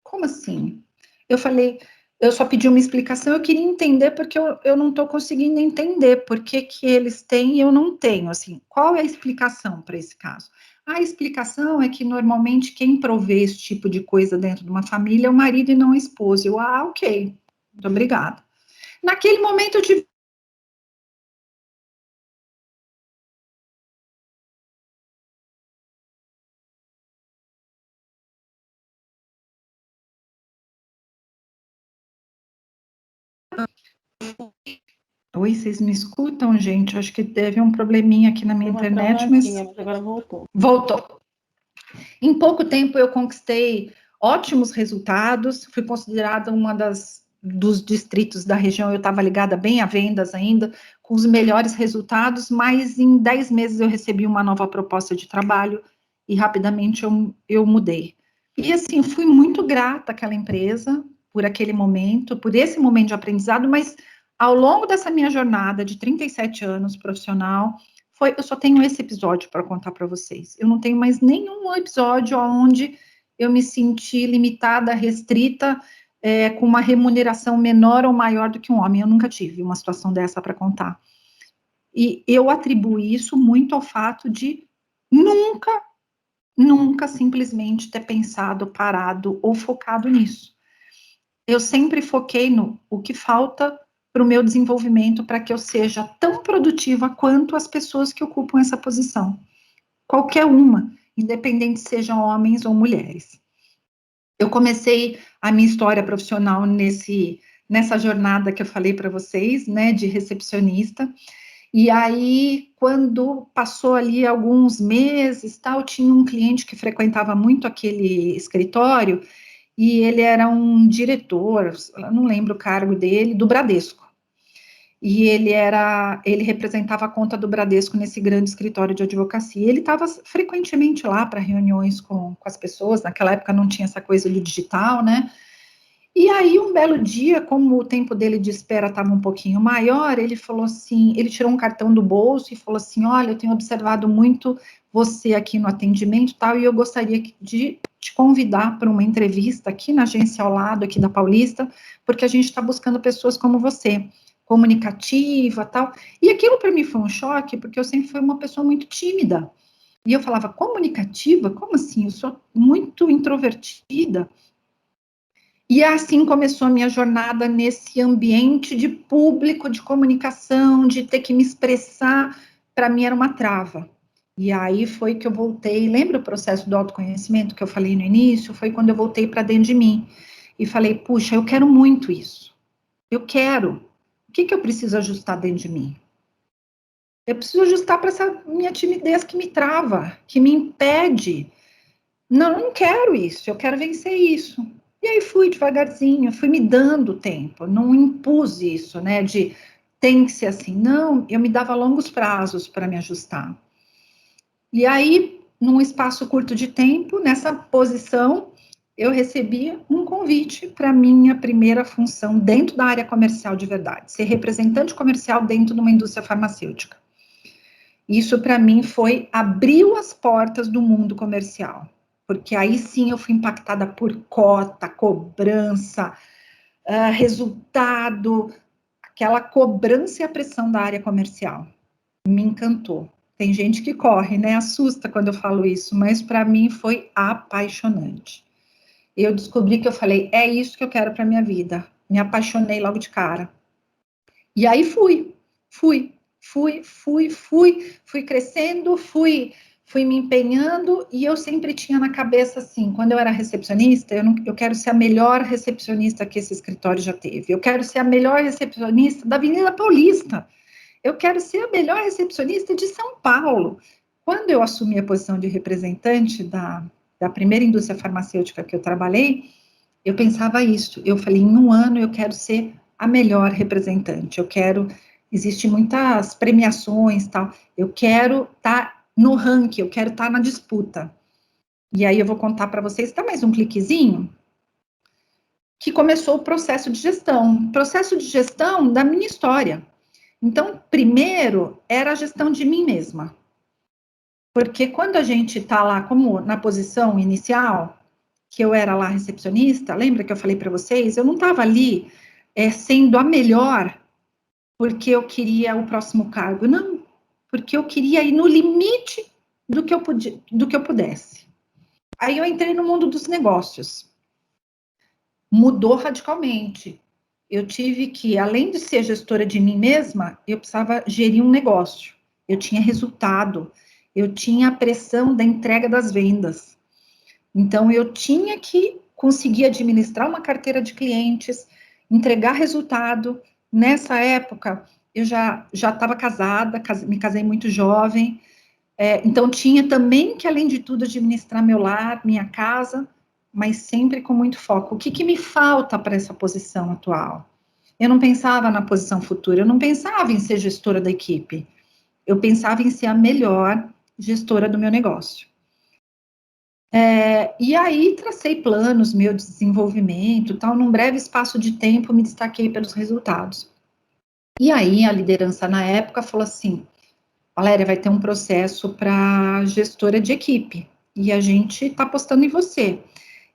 como assim? Eu falei, eu só pedi uma explicação, eu queria entender, porque eu não estou conseguindo entender por que eles têm e eu não tenho, assim, qual é a explicação para esse caso? A explicação é que, normalmente, quem provê esse tipo de coisa dentro de uma família é o marido e não a esposa. Eu, ok, muito obrigada. Naquele momento, eu tive Oi, vocês me escutam, gente? Acho que teve um probleminha aqui na minha internet, mas agora voltou. Voltou. Em pouco tempo eu conquistei ótimos resultados, fui considerada uma dos distritos da região, eu estava ligada bem a vendas ainda, com os melhores resultados, mas em 10 meses eu recebi uma nova proposta de trabalho e rapidamente eu mudei. E, assim, fui muito grata àquela empresa, por aquele momento, por esse momento de aprendizado, mas ao longo dessa minha jornada de 37 anos profissional, eu só tenho esse episódio para contar para vocês. Eu não tenho mais nenhum episódio onde eu me senti limitada, restrita, com uma remuneração menor ou maior do que um homem. Eu nunca tive uma situação dessa para contar. E eu atribuo isso muito ao fato de nunca simplesmente ter pensado, parado ou focado nisso. Eu sempre foquei no o que falta para o meu desenvolvimento, para que eu seja tão produtiva quanto as pessoas que ocupam essa posição. Qualquer uma, independente se sejam homens ou mulheres. Eu comecei a minha história profissional nessa jornada que eu falei para vocês, né, de recepcionista. E aí, quando passou ali alguns meses, tal, tinha um cliente que frequentava muito aquele escritório, e ele era um diretor, eu não lembro o cargo dele, do Bradesco. E ele representava a conta do Bradesco nesse grande escritório de advocacia. Ele estava frequentemente lá para reuniões com as pessoas, naquela época não tinha essa coisa do digital, né? E aí, um belo dia, como o tempo dele de espera estava um pouquinho maior, ele falou assim, ele tirou um cartão do bolso e falou assim, olha, eu tenho observado muito você aqui no atendimento e tal, e eu gostaria de te convidar para uma entrevista aqui na agência ao lado, aqui da Paulista, porque a gente está buscando pessoas como você, comunicativa e tal. E aquilo para mim foi um choque, porque eu sempre fui uma pessoa muito tímida. E eu falava, comunicativa? Como assim? Eu sou muito introvertida. E assim começou a minha jornada nesse ambiente de público, de comunicação, de ter que me expressar, para mim era uma trava. E aí foi que eu voltei, lembra o processo do autoconhecimento que eu falei no início? Foi quando eu voltei para dentro de mim e falei, puxa, eu quero muito isso. Eu quero. O que eu preciso ajustar dentro de mim? Eu preciso ajustar para essa minha timidez que me trava, que me impede. Não, eu não quero isso, eu quero vencer isso. E aí fui devagarzinho, fui me dando tempo, não impus isso, né, de tem que ser assim. Não, eu me dava longos prazos para me ajustar. E aí, num espaço curto de tempo, nessa posição, eu recebi um convite para minha primeira função dentro da área comercial de verdade, ser representante comercial dentro de uma indústria farmacêutica. Isso, para mim, abriu as portas do mundo comercial, porque aí sim eu fui impactada por cota, cobrança, resultado, aquela cobrança e a pressão da área comercial. Me encantou. Tem gente que corre, né? Assusta quando eu falo isso, mas para mim foi apaixonante. Eu descobri que eu falei, é isso que eu quero para minha vida. Me apaixonei logo de cara. E aí fui crescendo, fui me empenhando, e eu sempre tinha na cabeça assim, quando eu era recepcionista, eu quero ser a melhor recepcionista que esse escritório já teve, eu quero ser a melhor recepcionista da Avenida Paulista, eu quero ser a melhor recepcionista de São Paulo. Quando eu assumi a posição de representante da primeira indústria farmacêutica que eu trabalhei, eu pensava isso, eu falei, em um ano eu quero ser a melhor representante, existem muitas premiações, tal, eu quero estar no ranking, eu quero estar na disputa. E aí eu vou contar para vocês, tá mais um cliquezinho, que começou o processo de gestão da minha história. Então, primeiro, era a gestão de mim mesma. Porque quando a gente está lá, como na posição inicial, que eu era lá recepcionista, lembra que eu falei para vocês? Eu não estava ali sendo a melhor porque eu queria o próximo cargo, não, porque eu queria ir no limite do que eu pudesse. Aí eu entrei no mundo dos negócios. Mudou radicalmente. Eu tive que, além de ser gestora de mim mesma, eu precisava gerir um negócio. Eu tinha resultado, eu tinha a pressão da entrega das vendas. Então, eu tinha que conseguir administrar uma carteira de clientes, entregar resultado. Nessa época, eu já estava casada, me casei muito jovem, então tinha também que, além de tudo, administrar meu lar, minha casa, mas sempre com muito foco. O que me falta para essa posição atual? Eu não pensava na posição futura, eu não pensava em ser gestora da equipe, eu pensava em ser a melhor gestora do meu negócio. E aí tracei planos meu de desenvolvimento, tal, num breve espaço de tempo me destaquei pelos resultados. E aí a liderança na época falou assim, Valéria, vai ter um processo para gestora de equipe, e a gente está apostando em você.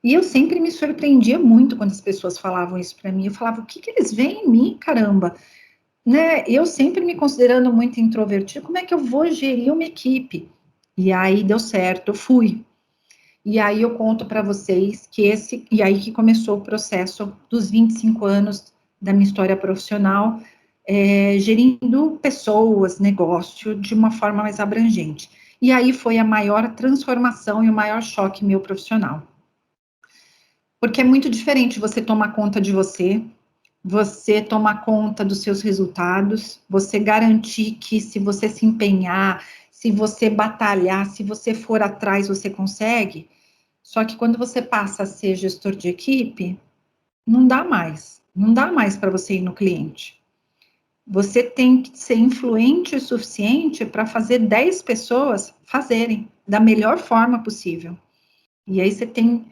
E eu sempre me surpreendia muito quando as pessoas falavam isso para mim, eu falava, o que eles veem em mim, caramba? Né? Eu sempre me considerando muito introvertida, como é que eu vou gerir uma equipe? E aí deu certo, eu fui. E aí eu conto para vocês que e aí que começou o processo dos 25 anos da minha história profissional, gerindo pessoas, negócio, de uma forma mais abrangente. E aí foi a maior transformação e o maior choque meu profissional. Porque é muito diferente você tomar conta de você tomar conta dos seus resultados, você garantir que se você se empenhar, se você batalhar, se você for atrás, você consegue. Só que quando você passa a ser gestor de equipe, não dá mais para você ir no cliente. Você tem que ser influente o suficiente para fazer 10 pessoas fazerem da melhor forma possível. E aí você tem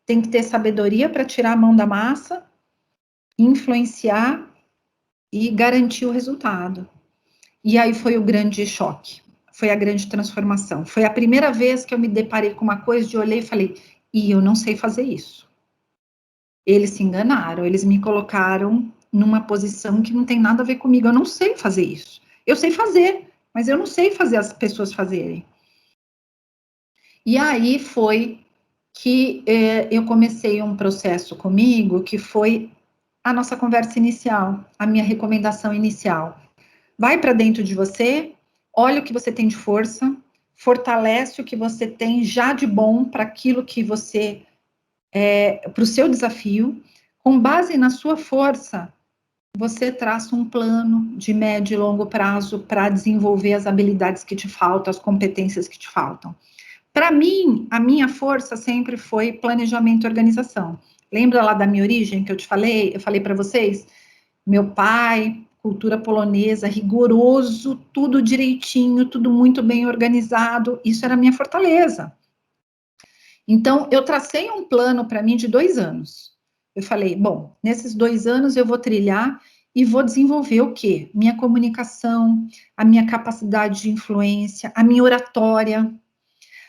que ter sabedoria para tirar a mão da massa, influenciar e garantir o resultado. E aí foi o grande choque, foi a grande transformação. Foi a primeira vez que eu me deparei com uma coisa de olhei e falei, eu não sei fazer isso. Eles se enganaram, eles me colocaram numa posição que não tem nada a ver comigo, eu não sei fazer isso. Eu sei fazer, mas eu não sei fazer as pessoas fazerem. E aí foi que eu comecei um processo comigo, que foi a nossa conversa inicial, a minha recomendação inicial. Vai para dentro de você, olha o que você tem de força, fortalece o que você tem já de bom para aquilo que você para o seu desafio, com base na sua força, você traça um plano de médio e longo prazo para desenvolver as habilidades que te faltam, as competências que te faltam. Para mim, a minha força sempre foi planejamento e organização. Lembra lá da minha origem que eu te falei? Eu falei para vocês, meu pai, cultura polonesa, rigoroso, tudo direitinho, tudo muito bem organizado, isso era a minha fortaleza. Então, eu tracei um plano para mim de 2 anos. Eu falei, bom, nesses 2 anos eu vou trilhar e vou desenvolver o quê? Minha comunicação, a minha capacidade de influência, a minha oratória,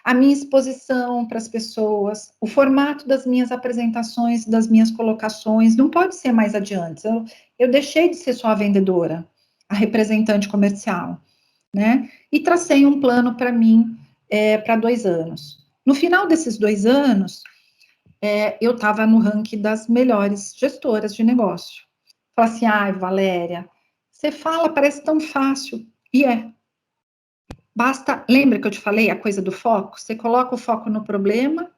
a minha exposição para as pessoas, o formato das minhas apresentações, das minhas colocações, não pode ser mais adiante. Eu deixei de ser só a vendedora, a representante comercial, né? E tracei um plano para mim para 2 anos. No final desses 2 anos, eu estava no ranking das melhores gestoras de negócio. Falei assim, ai, Valéria, você fala, parece tão fácil. E basta, lembra que eu te falei a coisa do foco? Você coloca o foco no problema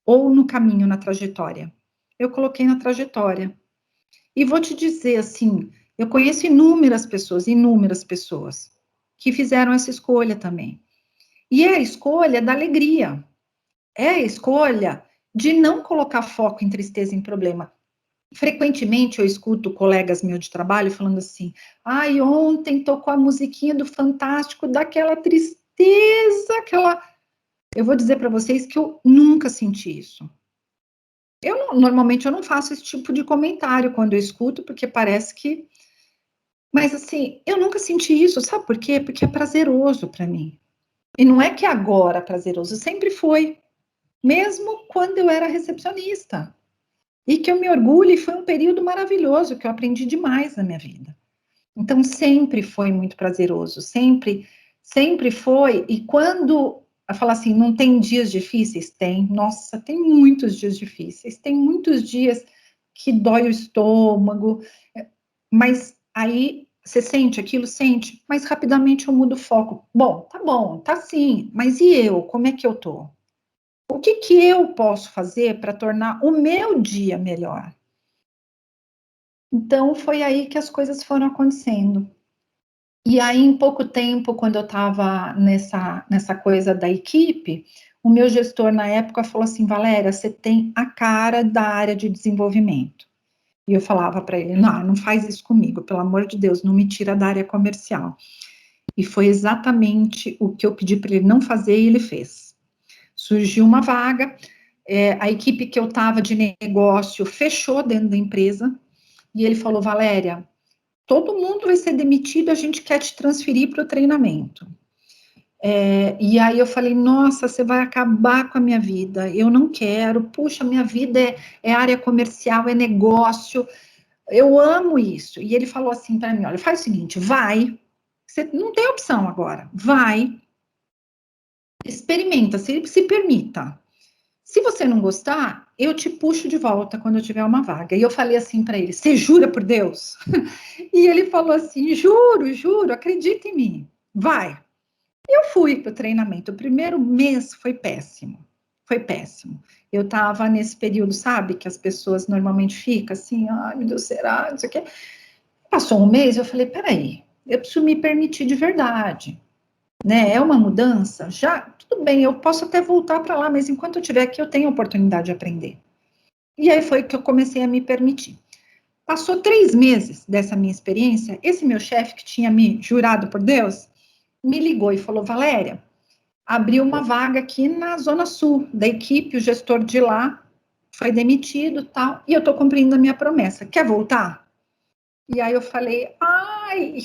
ou no caminho, na trajetória. Eu coloquei na trajetória. E vou te dizer assim, eu conheço inúmeras pessoas que fizeram essa escolha também. E é a escolha da alegria. É a escolha de não colocar foco em tristeza e em problema. Frequentemente eu escuto colegas meus de trabalho falando assim, ai, ontem tocou a musiquinha do Fantástico, daquela tristeza, aquela... Eu vou dizer para vocês que eu nunca senti isso. Normalmente eu não faço esse tipo de comentário quando eu escuto, porque parece que... Mas assim, eu nunca senti isso, sabe por quê? Porque é prazeroso para mim. E não é que agora é prazeroso, sempre foi. Mesmo quando eu era recepcionista. E que eu me orgulho, e foi um período maravilhoso, que eu aprendi demais na minha vida. Então, sempre foi muito prazeroso, sempre foi. E quando eu falo assim, não tem dias difíceis? Tem. Nossa, tem muitos dias difíceis. Tem muitos dias que dói o estômago. Mas aí você sente aquilo, sente, mas rapidamente eu mudo o foco. Bom, tá sim, mas e eu? Como é que eu tô? O que eu posso fazer para tornar o meu dia melhor? Então, foi aí que as coisas foram acontecendo. E aí, em pouco tempo, quando eu estava nessa coisa da equipe, o meu gestor, na época, falou assim, Valéria, você tem a cara da área de desenvolvimento. E eu falava para ele, não faz isso comigo, pelo amor de Deus, não me tira da área comercial. E foi exatamente o que eu pedi para ele não fazer e ele fez. surgiu uma vaga, a equipe que eu estava de negócio fechou dentro da empresa, e ele falou, Valéria, todo mundo vai ser demitido, a gente quer te transferir para o treinamento. E aí eu falei, nossa, você vai acabar com a minha vida, eu não quero, puxa, minha vida é área comercial, é negócio, eu amo isso. E ele falou assim para mim, olha, faz o seguinte, vai, você não tem opção agora, vai, experimenta, se permita. Se você não gostar, eu te puxo de volta quando eu tiver uma vaga. E eu falei assim para ele, você jura por Deus? E ele falou assim, juro, acredita em mim, vai. Eu fui para o treinamento. O primeiro mês foi péssimo. Foi péssimo. Eu estava nesse período, sabe, que as pessoas normalmente ficam assim, ai, meu Deus, será? Não sei o quê. Passou um mês, eu falei, peraí, eu preciso me permitir de verdade. Né? É uma mudança? Já, tudo bem, eu posso até voltar para lá, mas enquanto eu estiver aqui, eu tenho a oportunidade de aprender. E aí foi que eu comecei a me permitir. Passou 3 meses dessa minha experiência, esse meu chefe, que tinha me jurado por Deus, me ligou e falou, Valéria, abriu uma vaga aqui na Zona Sul da equipe, o gestor de lá foi demitido, tal, e eu estou cumprindo a minha promessa. Quer voltar? E aí eu falei, ai,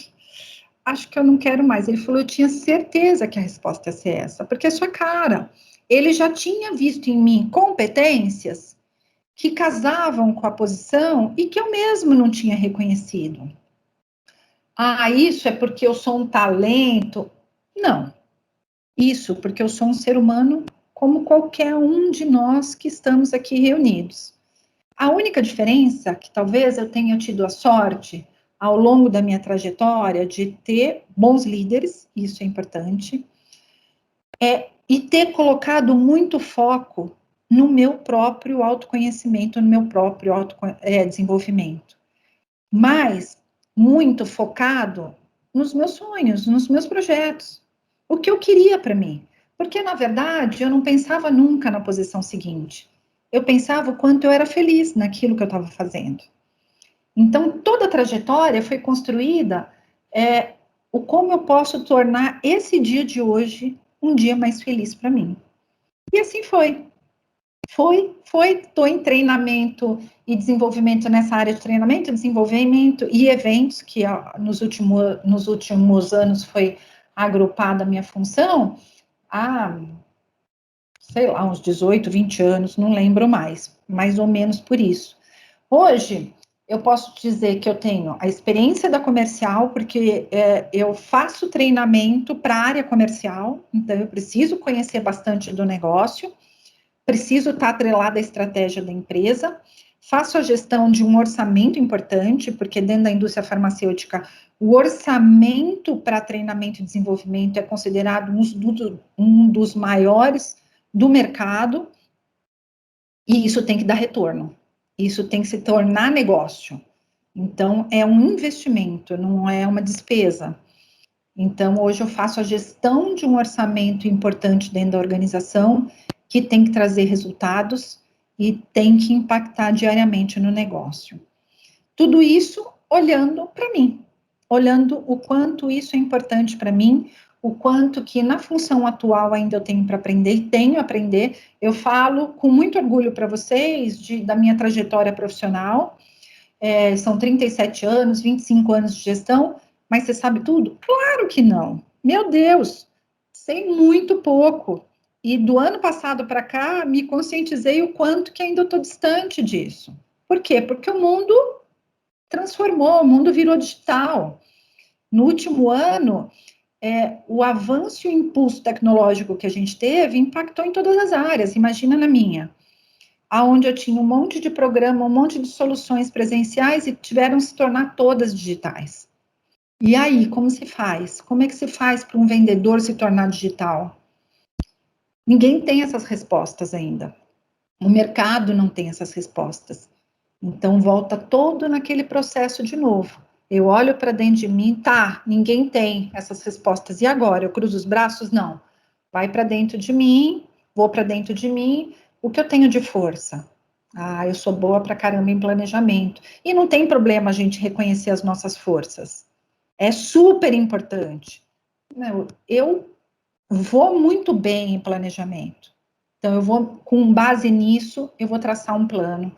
acho que eu não quero mais. Ele falou, eu tinha certeza que a resposta ia ser essa, porque é sua cara. Ele já tinha visto em mim competências que casavam com a posição e que eu mesmo não tinha reconhecido. Ah, isso é porque eu sou um talento? Não. Isso porque eu sou um ser humano como qualquer um de nós que estamos aqui reunidos. A única diferença, que talvez eu tenha tido a sorte ao longo da minha trajetória de ter bons líderes, isso é importante, e ter colocado muito foco no meu próprio autoconhecimento, no meu próprio desenvolvimento. Mas muito focado nos meus sonhos, nos meus projetos. O que eu queria para mim. Porque, na verdade, eu não pensava nunca na posição seguinte. Eu pensava o quanto eu era feliz naquilo que eu estava fazendo. Então, toda a trajetória foi construída o como eu posso tornar esse dia de hoje um dia mais feliz para mim. E assim foi. Estou em treinamento e desenvolvimento nessa área de treinamento, desenvolvimento e eventos, que nos últimos anos foi agrupada a minha função, há, sei lá, uns 18, 20 anos, não lembro mais ou menos por isso. Hoje, eu posso dizer que eu tenho a experiência da comercial, porque eu faço treinamento para a área comercial, então eu preciso conhecer bastante do negócio, preciso estar atrelada à estratégia da empresa, faço a gestão de um orçamento importante, porque dentro da indústria farmacêutica, o orçamento para treinamento e desenvolvimento é considerado um dos maiores do mercado, e isso tem que dar retorno, isso tem que se tornar negócio. Então, é um investimento, não é uma despesa. Então, hoje eu faço a gestão de um orçamento importante dentro da organização, que tem que trazer resultados e tem que impactar diariamente no negócio. Tudo isso olhando para mim, olhando o quanto isso é importante para mim, o quanto que na função atual ainda eu tenho para aprender e tenho a aprender. Eu falo com muito orgulho para vocês da minha trajetória profissional, são 37 anos, 25 anos de gestão, mas você sabe tudo? Claro que não. Meu Deus, sei muito pouco. E do ano passado para cá, me conscientizei o quanto que ainda estou distante disso. Por quê? Porque o mundo transformou, o mundo virou digital. No último ano, o avanço e o impulso tecnológico que a gente teve impactou em todas as áreas. Imagina na minha, aonde eu tinha um monte de programa, um monte de soluções presenciais e tiveram que se tornar todas digitais. E aí, como se faz? Como é que se faz para um vendedor se tornar digital? Ninguém tem essas respostas ainda. O mercado não tem essas respostas. Então, volta todo naquele processo de novo. Eu olho para dentro de mim, tá, ninguém tem essas respostas. E agora? Eu cruzo os braços? Não. Vai para dentro de mim, vou para dentro de mim. O que eu tenho de força? Ah, eu sou boa pra caramba em planejamento. E não tem problema a gente reconhecer as nossas forças. É super importante. Eu vou muito bem em planejamento. Então, eu vou, com base nisso, eu vou traçar um plano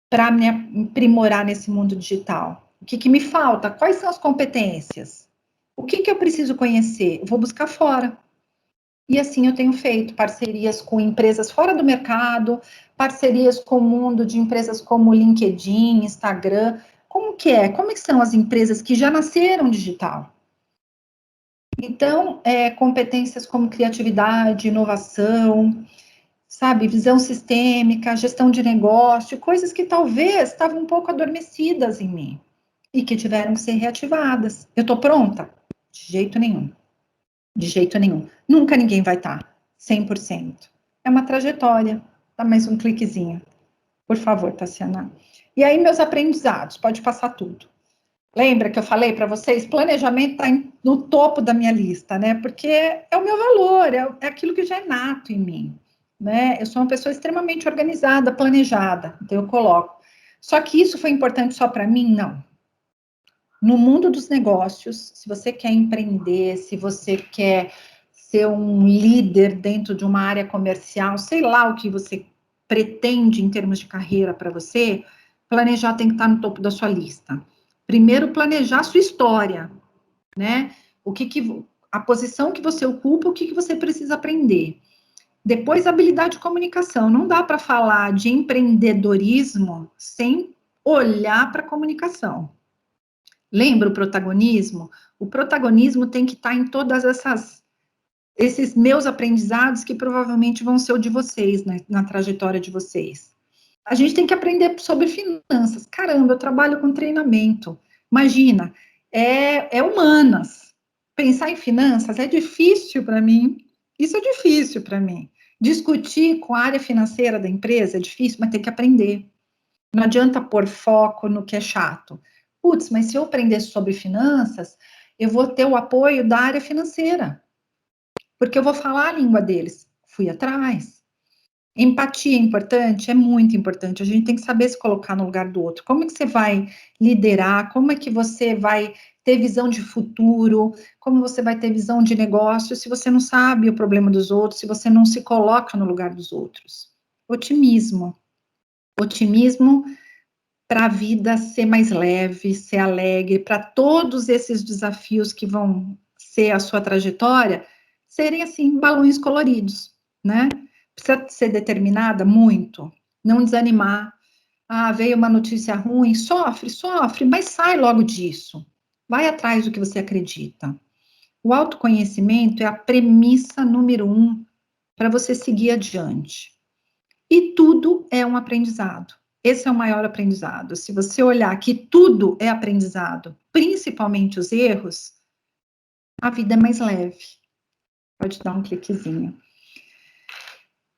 para me aprimorar nesse mundo digital. O que me falta? Quais são as competências? O que eu preciso conhecer? Eu vou buscar fora. E assim eu tenho feito parcerias com empresas fora do mercado, parcerias com o mundo de empresas como LinkedIn, Instagram. Como que é? Como que são as empresas que já nasceram digital? Então, competências como criatividade, inovação, sabe, visão sistêmica, gestão de negócio, coisas que talvez estavam um pouco adormecidas em mim e que tiveram que ser reativadas. Eu estou pronta? De jeito nenhum. De jeito nenhum. Nunca ninguém vai estar 100%. É uma trajetória. Dá mais um cliquezinho. Por favor, Tassiana. E aí, meus aprendizados, pode passar tudo. Lembra que eu falei para vocês? Planejamento está no topo da minha lista, né? Porque é o meu valor, é aquilo que já é nato em mim, né? Eu sou uma pessoa extremamente organizada, planejada, então eu coloco. Só que isso foi importante só para mim? Não. No mundo dos negócios, se você quer empreender, se você quer ser um líder dentro de uma área comercial, sei lá o que você pretende em termos de carreira para você, planejar tem que estar no topo da sua lista. Primeiro, planejar a sua história, né? A posição que você ocupa, o que você precisa aprender. Depois, habilidade de comunicação. Não dá para falar de empreendedorismo sem olhar para a comunicação. Lembra o protagonismo? O protagonismo tem que estar em todas esses meus aprendizados que provavelmente vão ser o de vocês, né, na trajetória de vocês. A gente tem que aprender sobre finanças. Caramba, eu trabalho com treinamento. Imagina, é humanas. Pensar em finanças é difícil para mim. Isso é difícil para mim. Discutir com a área financeira da empresa é difícil, mas tem que aprender. Não adianta pôr foco no que é chato. Putz, mas se eu aprender sobre finanças, eu vou ter o apoio da área financeira. Porque eu vou falar a língua deles. Fui atrás. Empatia é importante? É muito importante. A gente tem que saber se colocar no lugar do outro. Como é que você vai liderar? Como é que você vai ter visão de futuro? Como você vai ter visão de negócio se você não sabe o problema dos outros, se você não se coloca no lugar dos outros? Otimismo. Otimismo para a vida ser mais leve, ser alegre, para todos esses desafios que vão ser a sua trajetória, serem, assim, balões coloridos, né? Precisa ser determinada muito, não desanimar. Ah, veio uma notícia ruim, sofre, mas sai logo disso. Vai atrás do que você acredita. O autoconhecimento é a premissa número 1 para você seguir adiante. E tudo é um aprendizado. Esse é o maior aprendizado. Se você olhar que tudo é aprendizado, principalmente os erros, a vida é mais leve. Pode dar um cliquezinho.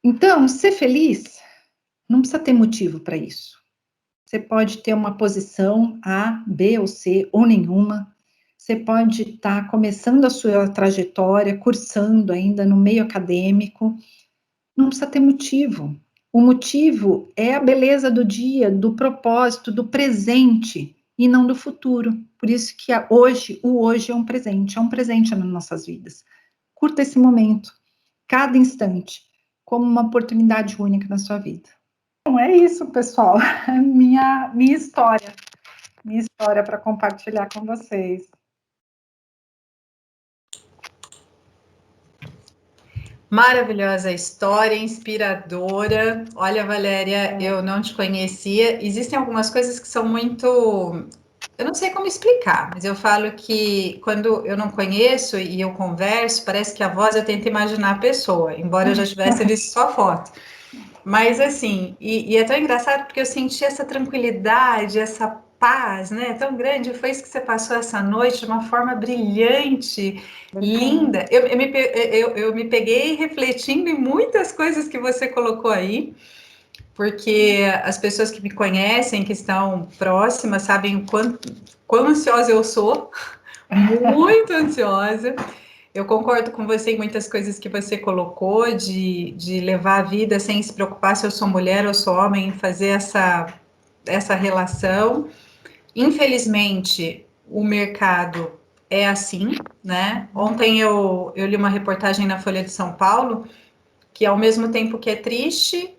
Então, ser feliz, não precisa ter motivo para isso. Você pode ter uma posição A, B ou C, ou nenhuma. Você pode estar começando a sua trajetória, cursando ainda no meio acadêmico. Não precisa ter motivo. O motivo é a beleza do dia, do propósito, do presente e não do futuro. Por isso que o hoje é um presente nas nossas vidas. Curta esse momento, cada instante, como uma oportunidade única na sua vida. Então é isso, pessoal. Minha história para compartilhar com vocês. Maravilhosa história, inspiradora. Olha, Valéria, eu não te conhecia. Existem algumas coisas que são muito... Eu não sei como explicar, mas eu falo que quando eu não conheço e eu converso, parece que a voz eu tento imaginar a pessoa, embora eu já tivesse visto só foto. Mas assim, e é tão engraçado porque eu senti essa tranquilidade, essa paz, né, tão grande. Foi isso que você passou essa noite de uma forma brilhante, linda. Eu me peguei refletindo em muitas coisas que você colocou aí, porque as pessoas que me conhecem, que estão próximas, sabem o quão ansiosa eu sou, muito ansiosa. Eu concordo com você em muitas coisas que você colocou, de levar a vida sem se preocupar se eu sou mulher ou sou homem, fazer essa relação. Infelizmente, o mercado é assim, né? Ontem eu li uma reportagem na Folha de São Paulo que ao mesmo tempo que é triste,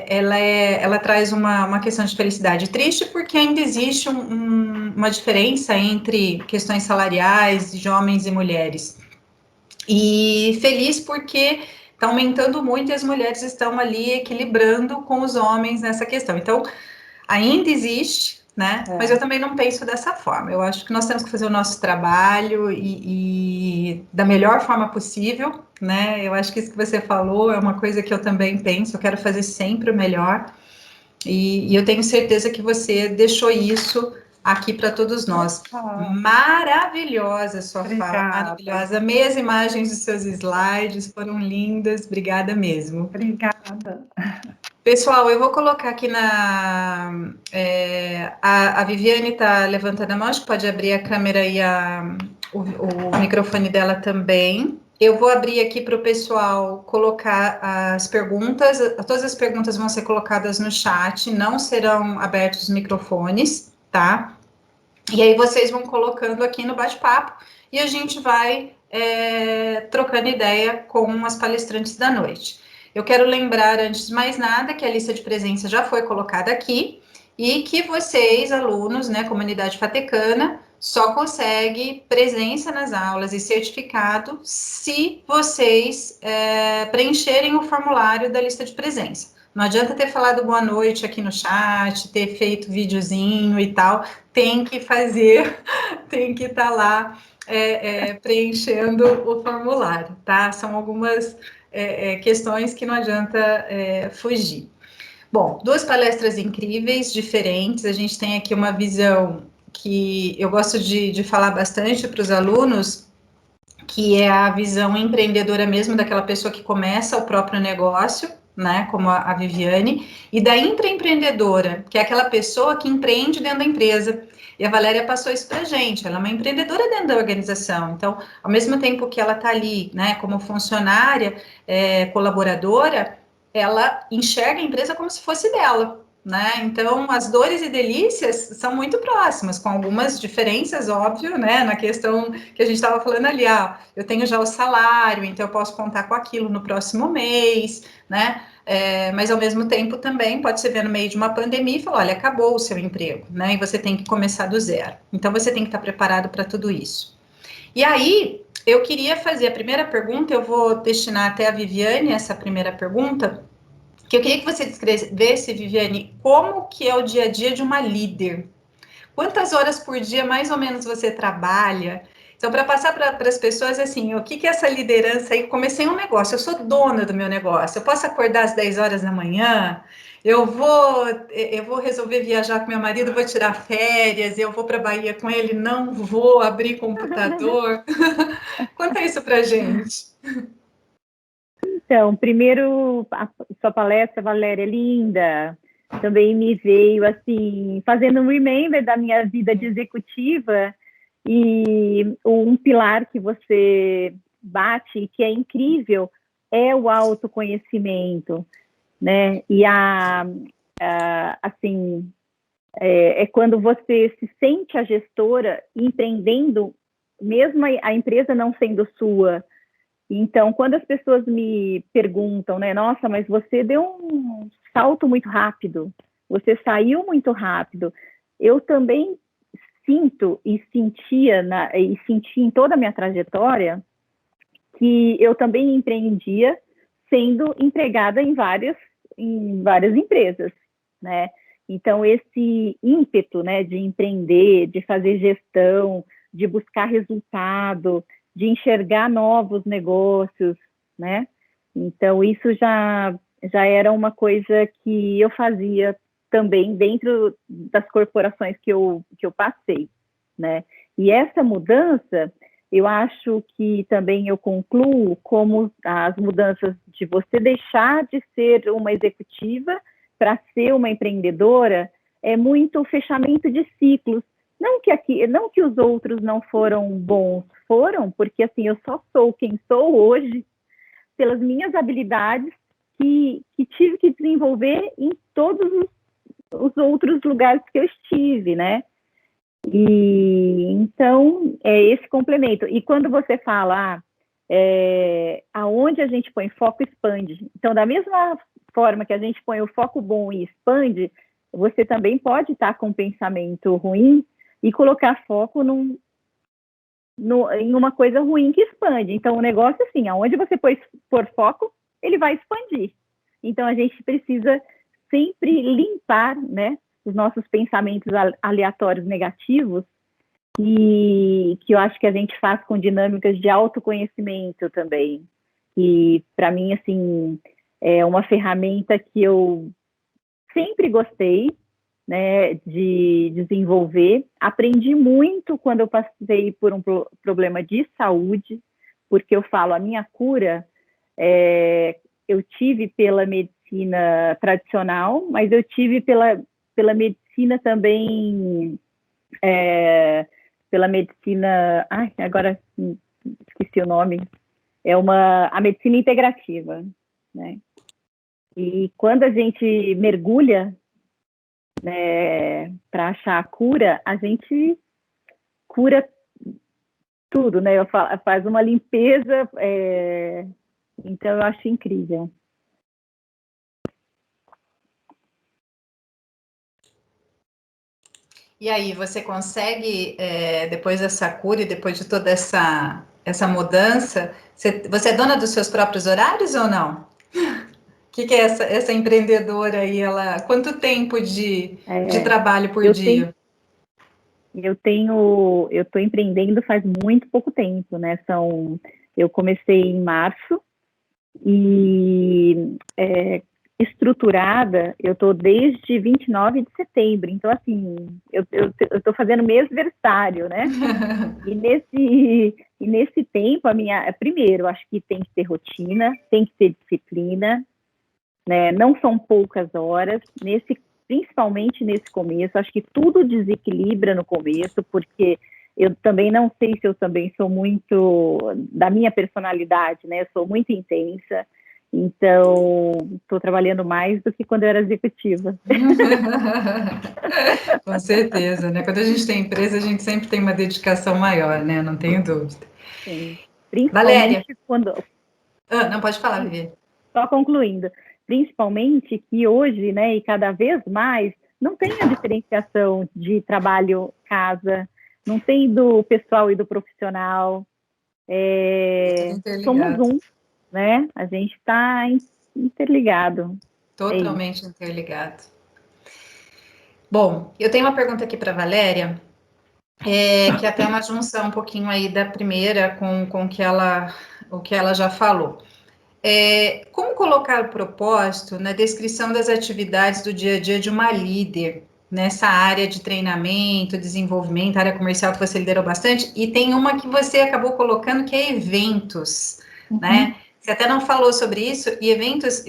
ela traz uma questão de felicidade. Triste porque ainda existe uma diferença entre questões salariais de homens e mulheres. E feliz porque está aumentando muito e as mulheres estão ali equilibrando com os homens nessa questão. Então, ainda existe, né? Mas eu também não penso dessa forma. Eu acho que nós temos que fazer o nosso trabalho e da melhor forma possível, né? Eu acho que isso que você falou é uma coisa que eu também penso. Eu quero fazer sempre o melhor. E eu tenho certeza que você deixou isso aqui para todos nós. Maravilhosa sua fala, maravilhosa. Amei as imagens dos seus slides, foram lindas. Obrigada mesmo. Obrigada. Pessoal, eu vou colocar aqui a Viviane está levantando a mão, acho que pode abrir a câmera e o microfone dela também. Eu vou abrir aqui para o pessoal colocar as perguntas. Todas as perguntas vão ser colocadas no chat, não serão abertos os microfones, tá? E aí vocês vão colocando aqui no bate-papo e a gente vai trocando ideia com as palestrantes da noite. Eu quero lembrar, antes de mais nada, que a lista de presença já foi colocada aqui e que vocês, alunos, né, comunidade fatecana, só consegue presença nas aulas e certificado se vocês preencherem o formulário da lista de presença. Não adianta ter falado boa noite aqui no chat, ter feito videozinho e tal, tem que fazer, tem que estar lá preenchendo o formulário, tá? São algumas questões que não adianta fugir. Bom, duas palestras incríveis, diferentes, a gente tem aqui uma visão que eu gosto de falar bastante para os alunos, que é a visão empreendedora mesmo daquela pessoa que começa o próprio negócio, né, como a Viviane, e da intraempreendedora, que é aquela pessoa que empreende dentro da empresa. E a Valéria passou isso para a gente, ela é uma empreendedora dentro da organização, então, ao mesmo tempo que ela está ali, né, como funcionária, colaboradora, ela enxerga a empresa como se fosse dela, né? Então, as dores e delícias são muito próximas, com algumas diferenças, óbvio, né? Na questão que a gente estava falando ali, eu tenho já o salário, então eu posso contar com aquilo no próximo mês, né? Mas ao mesmo tempo também pode ser ver no meio de uma pandemia e falar, olha, acabou o seu emprego, né? E você tem que começar do zero. Então, você tem que estar preparado para tudo isso. E aí, eu queria fazer a primeira pergunta, eu vou destinar até a Viviane essa primeira pergunta, que eu queria que você descrevesse, Viviane, como que é o dia a dia de uma líder. Quantas horas por dia, mais ou menos, você trabalha? Então, para passar para as pessoas, assim, o que é essa liderança aí? Comecei um negócio, eu sou dona do meu negócio, eu posso acordar às 10 horas da manhã, eu vou resolver viajar com meu marido, vou tirar férias, eu vou para a Bahia com ele, não vou abrir computador. Conta isso para a gente. Então, primeiro, a sua palestra, Valéria, linda. Também me veio, assim, fazendo um remember da minha vida de executiva e um pilar que você bate, que é incrível, é o autoconhecimento, né? E assim, é quando você se sente a gestora empreendendo, mesmo a empresa não sendo sua. Então, quando as pessoas me perguntam, né, nossa, mas você deu um salto muito rápido, você saiu muito rápido, eu também sinto e senti em toda a minha trajetória que eu também empreendia sendo empregada em várias empresas, né? Então, esse ímpeto, né, de empreender, de fazer gestão, de buscar resultado, de enxergar novos negócios, né? Então, isso já era uma coisa que eu fazia também dentro das corporações que eu passei, né? E essa mudança, eu acho que também eu concluo como as mudanças de você deixar de ser uma executiva para ser uma empreendedora é muito fechamento de ciclos. Não que os outros não foram bons, foram, porque assim, eu só sou quem sou hoje pelas minhas habilidades que tive que desenvolver em todos os outros lugares que eu estive, né? E então, é esse complemento. E quando você fala, aonde a gente põe foco expande. Então, da mesma forma que a gente põe o foco bom e expande, você também pode estar com um pensamento ruim e colocar foco em uma coisa ruim que expande. Então, o negócio, assim, aonde você pôr foco, ele vai expandir. Então, a gente precisa sempre limpar, né, os nossos pensamentos aleatórios negativos, que eu acho que a gente faz com dinâmicas de autoconhecimento também. E, para mim, assim, é uma ferramenta que eu sempre gostei, né, de desenvolver. Aprendi muito quando eu passei por um problema de saúde, porque eu falo, a minha cura, eu tive pela medicina tradicional, mas eu tive pela medicina também, pela medicina, agora esqueci o nome, a medicina integrativa, né? E quando a gente mergulha, né, para achar a cura, a gente cura tudo, né? Faz uma limpeza, então eu acho incrível. E aí, você consegue, depois dessa cura e depois de toda essa mudança, você é dona dos seus próprios horários ou não? O que é essa empreendedora aí? Quanto tempo de trabalho por dia? Eu estou empreendendo faz muito pouco tempo, né? Eu comecei em março e estruturada, eu estou desde 29 de setembro. Então, assim, eu estou fazendo mêsversário, né? E nesse tempo, primeiro, acho que tem que ter rotina, tem que ter disciplina, né? Não são poucas horas, principalmente nesse começo. Acho que tudo desequilibra no começo, porque eu também não sei se eu também sou muito da minha personalidade, né? Eu sou muito intensa, então estou trabalhando mais do que quando eu era executiva. Com certeza, né? Quando a gente tem empresa, a gente sempre tem uma dedicação maior, né? Não tenho dúvida. Sim. Principalmente Valéria. Não, pode falar, Vivi. Só concluindo. Principalmente que hoje, né, e cada vez mais, não tem a diferenciação de trabalho-casa, não tem do pessoal e do profissional. Somos um, né? A gente está interligado. Totalmente interligado. Bom, eu tenho uma pergunta aqui para a Valéria, que é até uma junção um pouquinho aí da primeira com o que ela já falou. Como colocar o propósito na descrição das atividades do dia a dia de uma líder, nessa área de treinamento, desenvolvimento, área comercial que você liderou bastante, e tem uma que você acabou colocando que é eventos, né? Você até não falou sobre isso, e eventos,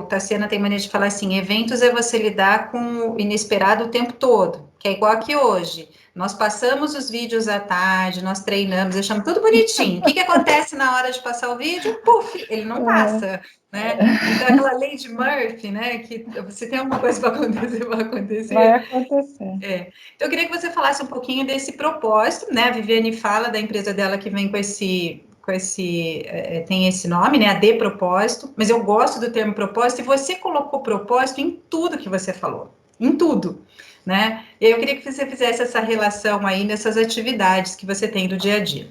Tassiana, tem mania de falar assim, eventos é você lidar com o inesperado o tempo todo, que é igual aqui hoje. Nós passamos os vídeos à tarde, nós treinamos, deixamos tudo bonitinho. O que acontece na hora de passar o vídeo? Puf, ele não passa, né? Então, aquela lei de Murphy, né? Que se tem alguma coisa para acontecer, vai acontecer. Vai acontecer. Então, eu queria que você falasse um pouquinho desse propósito, né? A Viviane fala da empresa dela que vem tem esse nome, né? A de propósito, mas eu gosto do termo propósito, e você colocou propósito em tudo que você falou, em tudo, né? E eu queria que você fizesse essa relação aí nessas atividades que você tem do dia a dia.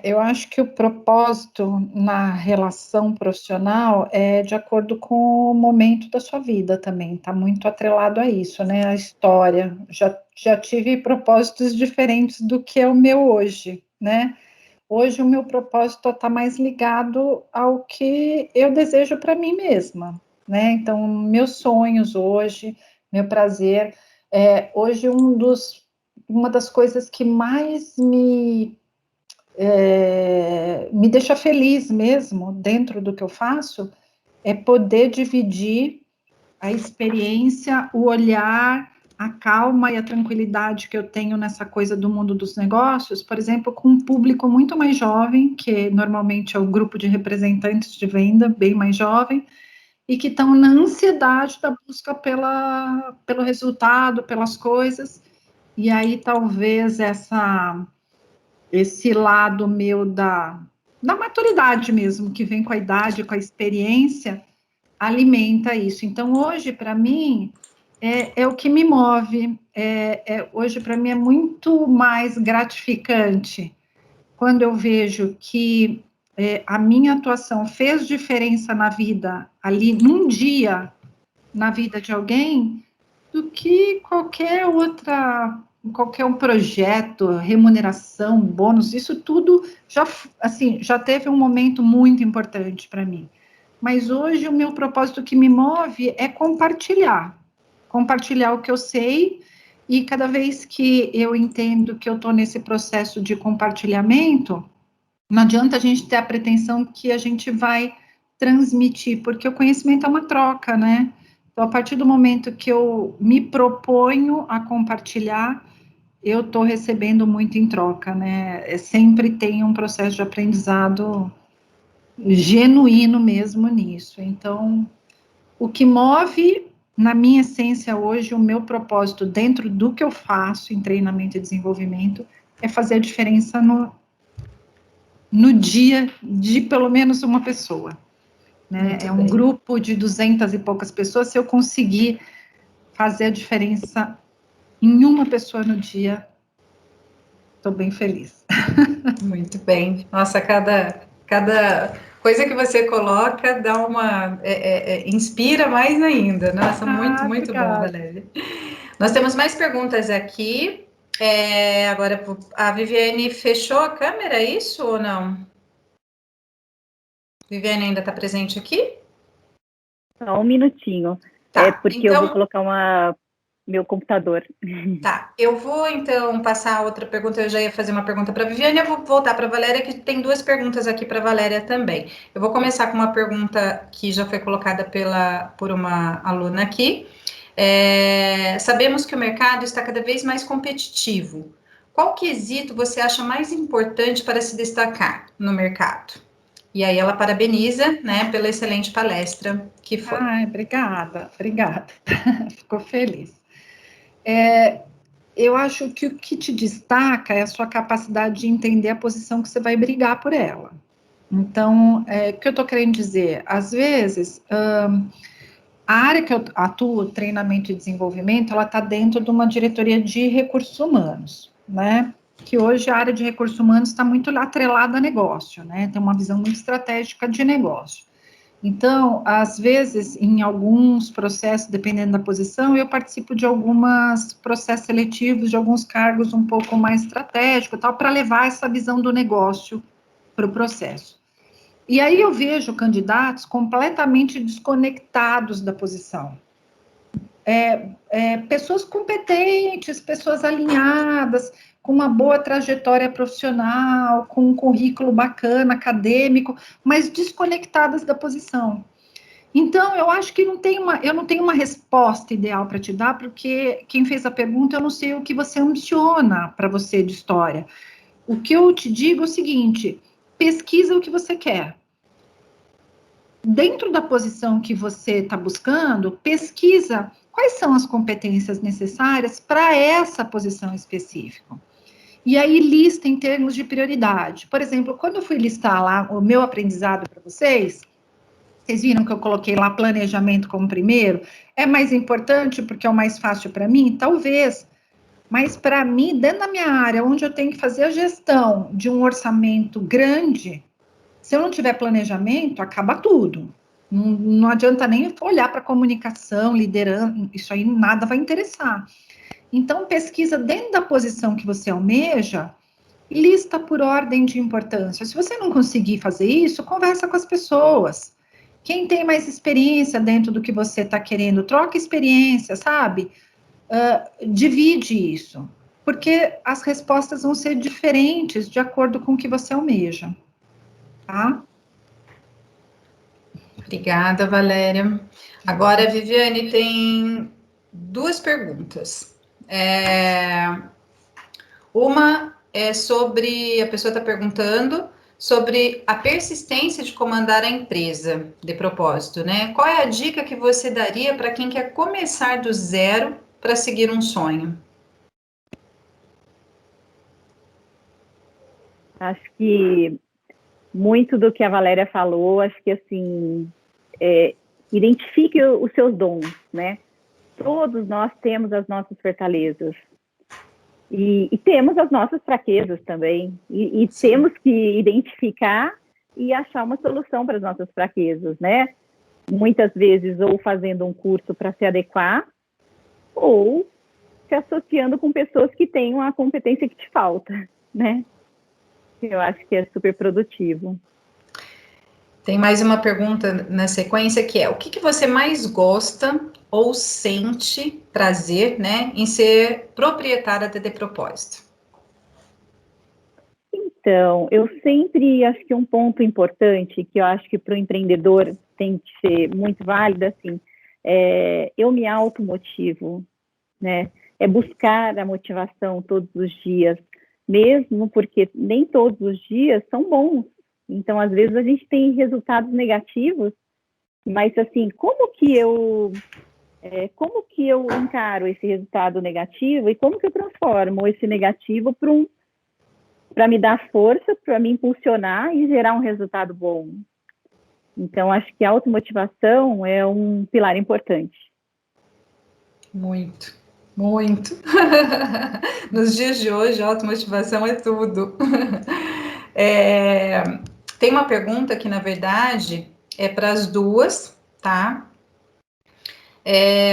Eu acho que o propósito na relação profissional é de acordo com o momento da sua vida também, está muito atrelado a isso, né? A história. Já tive propósitos diferentes do que é o meu hoje, né? Hoje o meu propósito está mais ligado ao que eu desejo para mim mesma, né? Então, meus sonhos hoje, meu prazer, hoje uma das coisas que mais me deixa feliz mesmo dentro do que eu faço é poder dividir a experiência, o olhar, a calma e a tranquilidade que eu tenho nessa coisa do mundo dos negócios, por exemplo, com um público muito mais jovem, que normalmente é o grupo de representantes de venda, bem mais jovem, e que estão na ansiedade da busca pelo resultado, pelas coisas, e aí talvez esse lado meu da maturidade mesmo, que vem com a idade, com a experiência, alimenta isso. Então, hoje, para mim, é o que me move. Hoje, para mim, é muito mais gratificante quando eu vejo que a minha atuação fez diferença na vida, ali, num dia, na vida de alguém, do que qualquer um projeto, remuneração, bônus, isso tudo já teve um momento muito importante para mim. Mas hoje o meu propósito que me move é compartilhar o que eu sei, e cada vez que eu entendo que eu estou nesse processo de compartilhamento, não adianta a gente ter a pretensão que a gente vai transmitir, porque o conhecimento é uma troca, né? Então, a partir do momento que eu me proponho a compartilhar, eu estou recebendo muito em troca, né? Sempre tem um processo de aprendizado genuíno mesmo nisso. Então, o que move, na minha essência hoje, o meu propósito dentro do que eu faço em treinamento e desenvolvimento é fazer a diferença no dia de pelo menos uma pessoa. Né? É um grupo de 200 e poucas pessoas. Se eu conseguir fazer a diferença em uma pessoa no dia, estou bem feliz. Muito bem. Nossa, cada coisa que você coloca dá inspira mais ainda. Nossa, muito bom, Valéria. Nós temos mais perguntas aqui. Agora, a Viviane fechou a câmera, é isso ou não? Viviane ainda está presente aqui? Só um minutinho. Tá, porque então, eu vou colocar meu computador. Tá, eu vou então passar a outra pergunta. Eu já ia fazer uma pergunta para a Viviane, eu vou voltar para a Valéria, que tem 2 perguntas aqui para a Valéria também. Eu vou começar com uma pergunta que já foi colocada por uma aluna aqui. Sabemos que o mercado está cada vez mais competitivo. Qual quesito você acha mais importante para se destacar no mercado? E aí ela parabeniza, né, pela excelente palestra que foi. Ai, obrigada. Ficou feliz. Eu acho que o que te destaca é a sua capacidade de entender a posição que você vai brigar por ela. Então, o que eu estou querendo dizer? Às vezes, a área que eu atuo, treinamento e desenvolvimento, ela está dentro de uma diretoria de recursos humanos, né? Que hoje a área de recursos humanos está muito atrelada a negócio, né? Tem uma visão muito estratégica de negócio. Então, às vezes, em alguns processos, dependendo da posição, eu participo de alguns processos seletivos, de alguns cargos um pouco mais estratégicos, tal, para levar essa visão do negócio para o processo. E aí eu vejo candidatos completamente desconectados da posição. Pessoas competentes, pessoas alinhadas, com uma boa trajetória profissional, com um currículo bacana, acadêmico, mas desconectadas da posição. Então, eu acho que eu não tenho uma resposta ideal para te dar, porque quem fez a pergunta, eu não sei o que você ambiciona para você de história. O que eu te digo é o seguinte: pesquisa o que você quer. Dentro da posição que você está buscando, pesquisa quais são as competências necessárias para essa posição específica. E aí lista em termos de prioridade. Por exemplo, quando eu fui listar lá o meu aprendizado para vocês viram que eu coloquei lá planejamento como primeiro? É mais importante porque é o mais fácil para mim? Talvez. Mas para mim, dentro da minha área, onde eu tenho que fazer a gestão de um orçamento grande, se eu não tiver planejamento, acaba tudo. Não adianta nem olhar para comunicação, liderança, isso aí nada vai interessar. Então, pesquisa dentro da posição que você almeja, lista por ordem de importância. Se você não conseguir fazer isso, conversa com as pessoas. Quem tem mais experiência dentro do que você está querendo, troca experiência, sabe? Divide isso, porque as respostas vão ser diferentes de acordo com o que você almeja. Tá? Obrigada, Valéria. Agora, a Viviane tem 2 perguntas. Uma é sobre, a pessoa está perguntando sobre a persistência de comandar a empresa, de propósito, né? Qual é a dica que você daria para quem quer começar do zero para seguir um sonho? Acho que muito do que a Valéria falou, acho que, assim, identifique os seus dons, né? Todos nós temos as nossas fortalezas. E temos as nossas fraquezas também. E temos que identificar e achar uma solução para as nossas fraquezas, né? Muitas vezes, ou fazendo um curso para se adequar, ou se associando com pessoas que têm uma competência que te falta, né? Eu acho que é super produtivo. Tem mais uma pergunta na sequência, que é: o que você mais gosta ou sente prazer, né, em ser proprietária da De Propósito? Então, eu sempre acho que um ponto importante, que eu acho que para o empreendedor tem que ser muito válido, assim, eu me automotivo, né? É buscar a motivação todos os dias, mesmo porque nem todos os dias são bons. Então, às vezes, a gente tem resultados negativos, mas, assim, como que eu encaro esse resultado negativo e como que eu transformo esse negativo para me dar força, para me impulsionar e gerar um resultado bom? Então, acho que a automotivação é um pilar importante. Muito, muito. Nos dias de hoje, a automotivação é tudo. Tem uma pergunta que, na verdade, é para as duas, tá?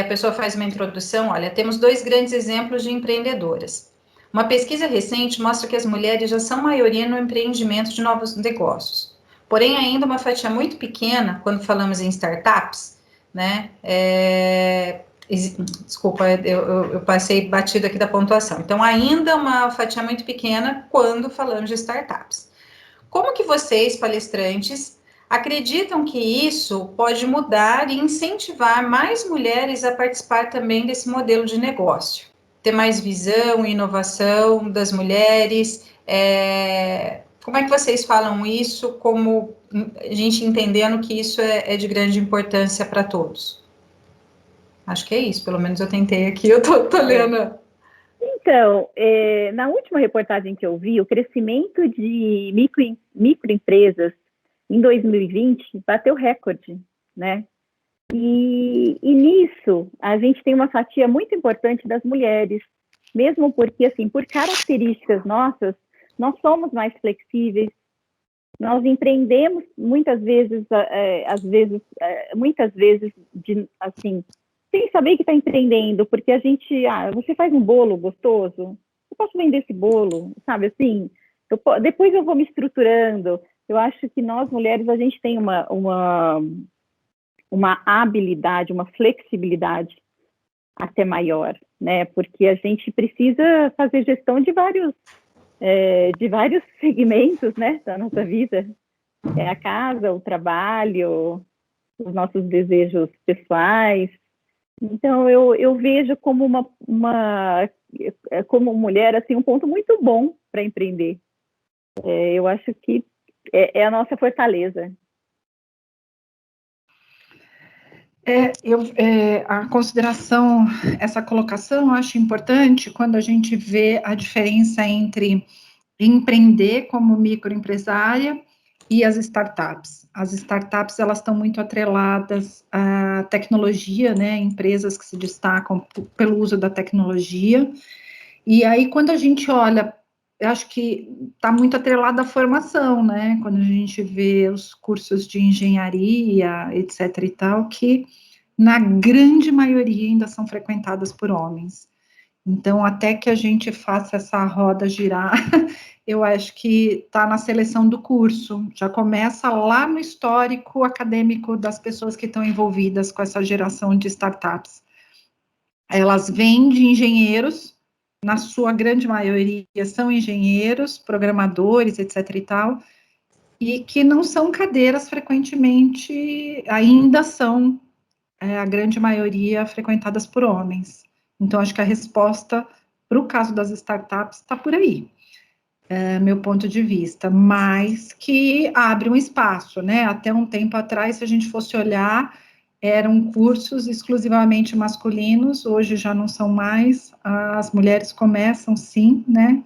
A pessoa faz uma introdução. Olha, temos 2 grandes exemplos de empreendedoras. Uma pesquisa recente mostra que as mulheres já são maioria no empreendimento de novos negócios. Porém, ainda uma fatia muito pequena, quando falamos em startups, né? Desculpa, eu passei batido aqui da pontuação. Então, ainda uma fatia muito pequena quando falamos de startups. Como que vocês, palestrantes, acreditam que isso pode mudar e incentivar mais mulheres a participar também desse modelo de negócio? Ter mais visão e inovação das mulheres? Como é que vocês falam isso, como a gente entendendo que isso é de grande importância para todos? Acho que é isso, pelo menos eu tentei aqui, eu tô lendo. Então, na última reportagem que eu vi, o crescimento de microempresas em 2020 bateu recorde, né? E nisso, a gente tem uma fatia muito importante das mulheres, mesmo porque, assim, por características nossas, nós somos mais flexíveis, nós empreendemos muitas vezes, assim, sem saber que está empreendendo, porque a gente, você faz um bolo gostoso, eu posso vender esse bolo, sabe, assim, depois eu vou me estruturando. Eu acho que nós, mulheres, a gente tem uma habilidade, uma flexibilidade até maior, né, porque a gente precisa fazer gestão de vários segmentos, né, da nossa vida, a casa, o trabalho, os nossos desejos pessoais. Então, eu vejo como como mulher, assim, um ponto muito bom para empreender. Eu acho que é a nossa fortaleza. A consideração, essa colocação, eu acho importante quando a gente vê a diferença entre empreender como microempresária e as startups. As startups, elas estão muito atreladas à tecnologia, né, empresas que se destacam pelo uso da tecnologia, e aí quando a gente olha, eu acho que está muito atrelada à formação, né, quando a gente vê os cursos de engenharia, etc e tal, que na grande maioria ainda são frequentadas por homens. Então, até que a gente faça essa roda girar, eu acho que está na seleção do curso, já começa lá no histórico acadêmico das pessoas que estão envolvidas com essa geração de startups. Elas vêm de engenheiros, na sua grande maioria são engenheiros, programadores, etc e tal, e que não são cadeiras frequentemente, ainda são, a grande maioria, frequentadas por homens. Então, acho que a resposta para o caso das startups está por aí, meu ponto de vista, mas que abre um espaço, né? Até um tempo atrás, se a gente fosse olhar, eram cursos exclusivamente masculinos, hoje já não são mais, as mulheres começam, sim, né?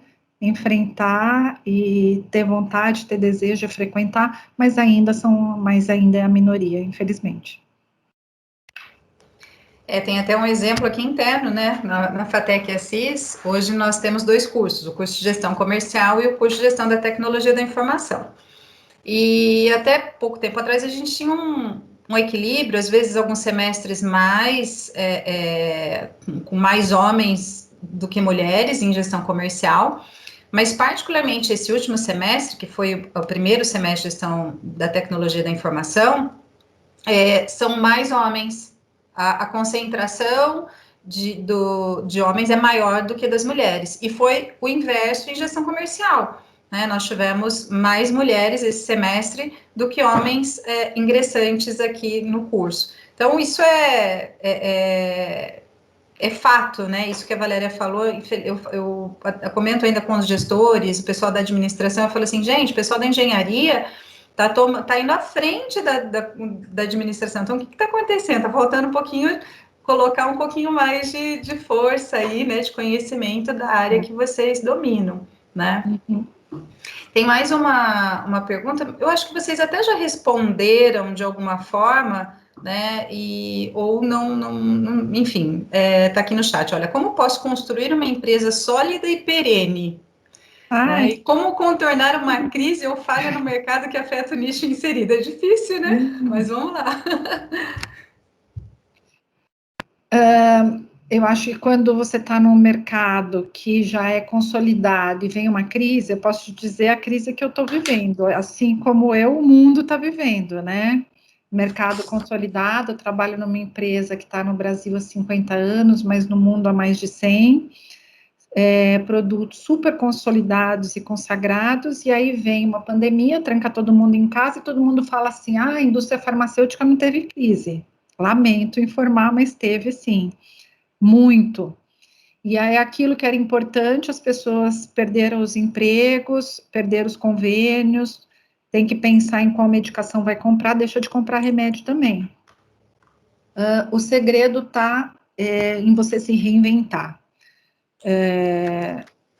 enfrentar e ter vontade, ter desejo de frequentar, mas ainda é a minoria, infelizmente. Tem até um exemplo aqui interno, né? Na FATEC Assis, hoje nós temos 2 cursos, o curso de gestão comercial e o curso de gestão da tecnologia da informação. E até pouco tempo atrás a gente tinha um equilíbrio, às vezes alguns semestres com mais homens do que mulheres em gestão comercial, mas particularmente esse último semestre, que foi o primeiro semestre de gestão da tecnologia da informação, são mais homens. A concentração de homens é maior do que das mulheres, e foi o inverso em gestão comercial, né? Nós tivemos mais mulheres esse semestre do que homens ingressantes aqui no curso. Então, isso é fato, né? Isso que a Valéria falou, eu comento ainda com os gestores, o pessoal da administração, eu falo assim, gente, o pessoal da engenharia tá indo à frente da administração. Então, o que está acontecendo? Está faltando um pouquinho, colocar um pouquinho mais de força aí, né, de conhecimento da área que vocês dominam, né? Uhum. Tem mais uma pergunta, eu acho que vocês até já responderam de alguma forma, né, ou não enfim, tá aqui no chat, olha, como posso construir uma empresa sólida e perene? Né? E como contornar uma crise ou falha no mercado que afeta o nicho inserido? É difícil, né? Mas vamos lá. Eu acho que quando você está num mercado que já é consolidado e vem uma crise, eu posso te dizer a crise que eu estou vivendo, assim como o mundo está vivendo, né? Mercado consolidado, eu trabalho numa empresa que está no Brasil há 50 anos, mas no mundo há mais de 100, produtos super consolidados e consagrados, e aí vem uma pandemia, tranca todo mundo em casa e todo mundo fala assim, a indústria farmacêutica não teve crise. Lamento informar, mas teve sim. Muito. E aí, aquilo que era importante, as pessoas perderam os empregos, perderam os convênios, tem que pensar em qual medicação vai comprar, deixa de comprar remédio também. O segredo está em você se reinventar.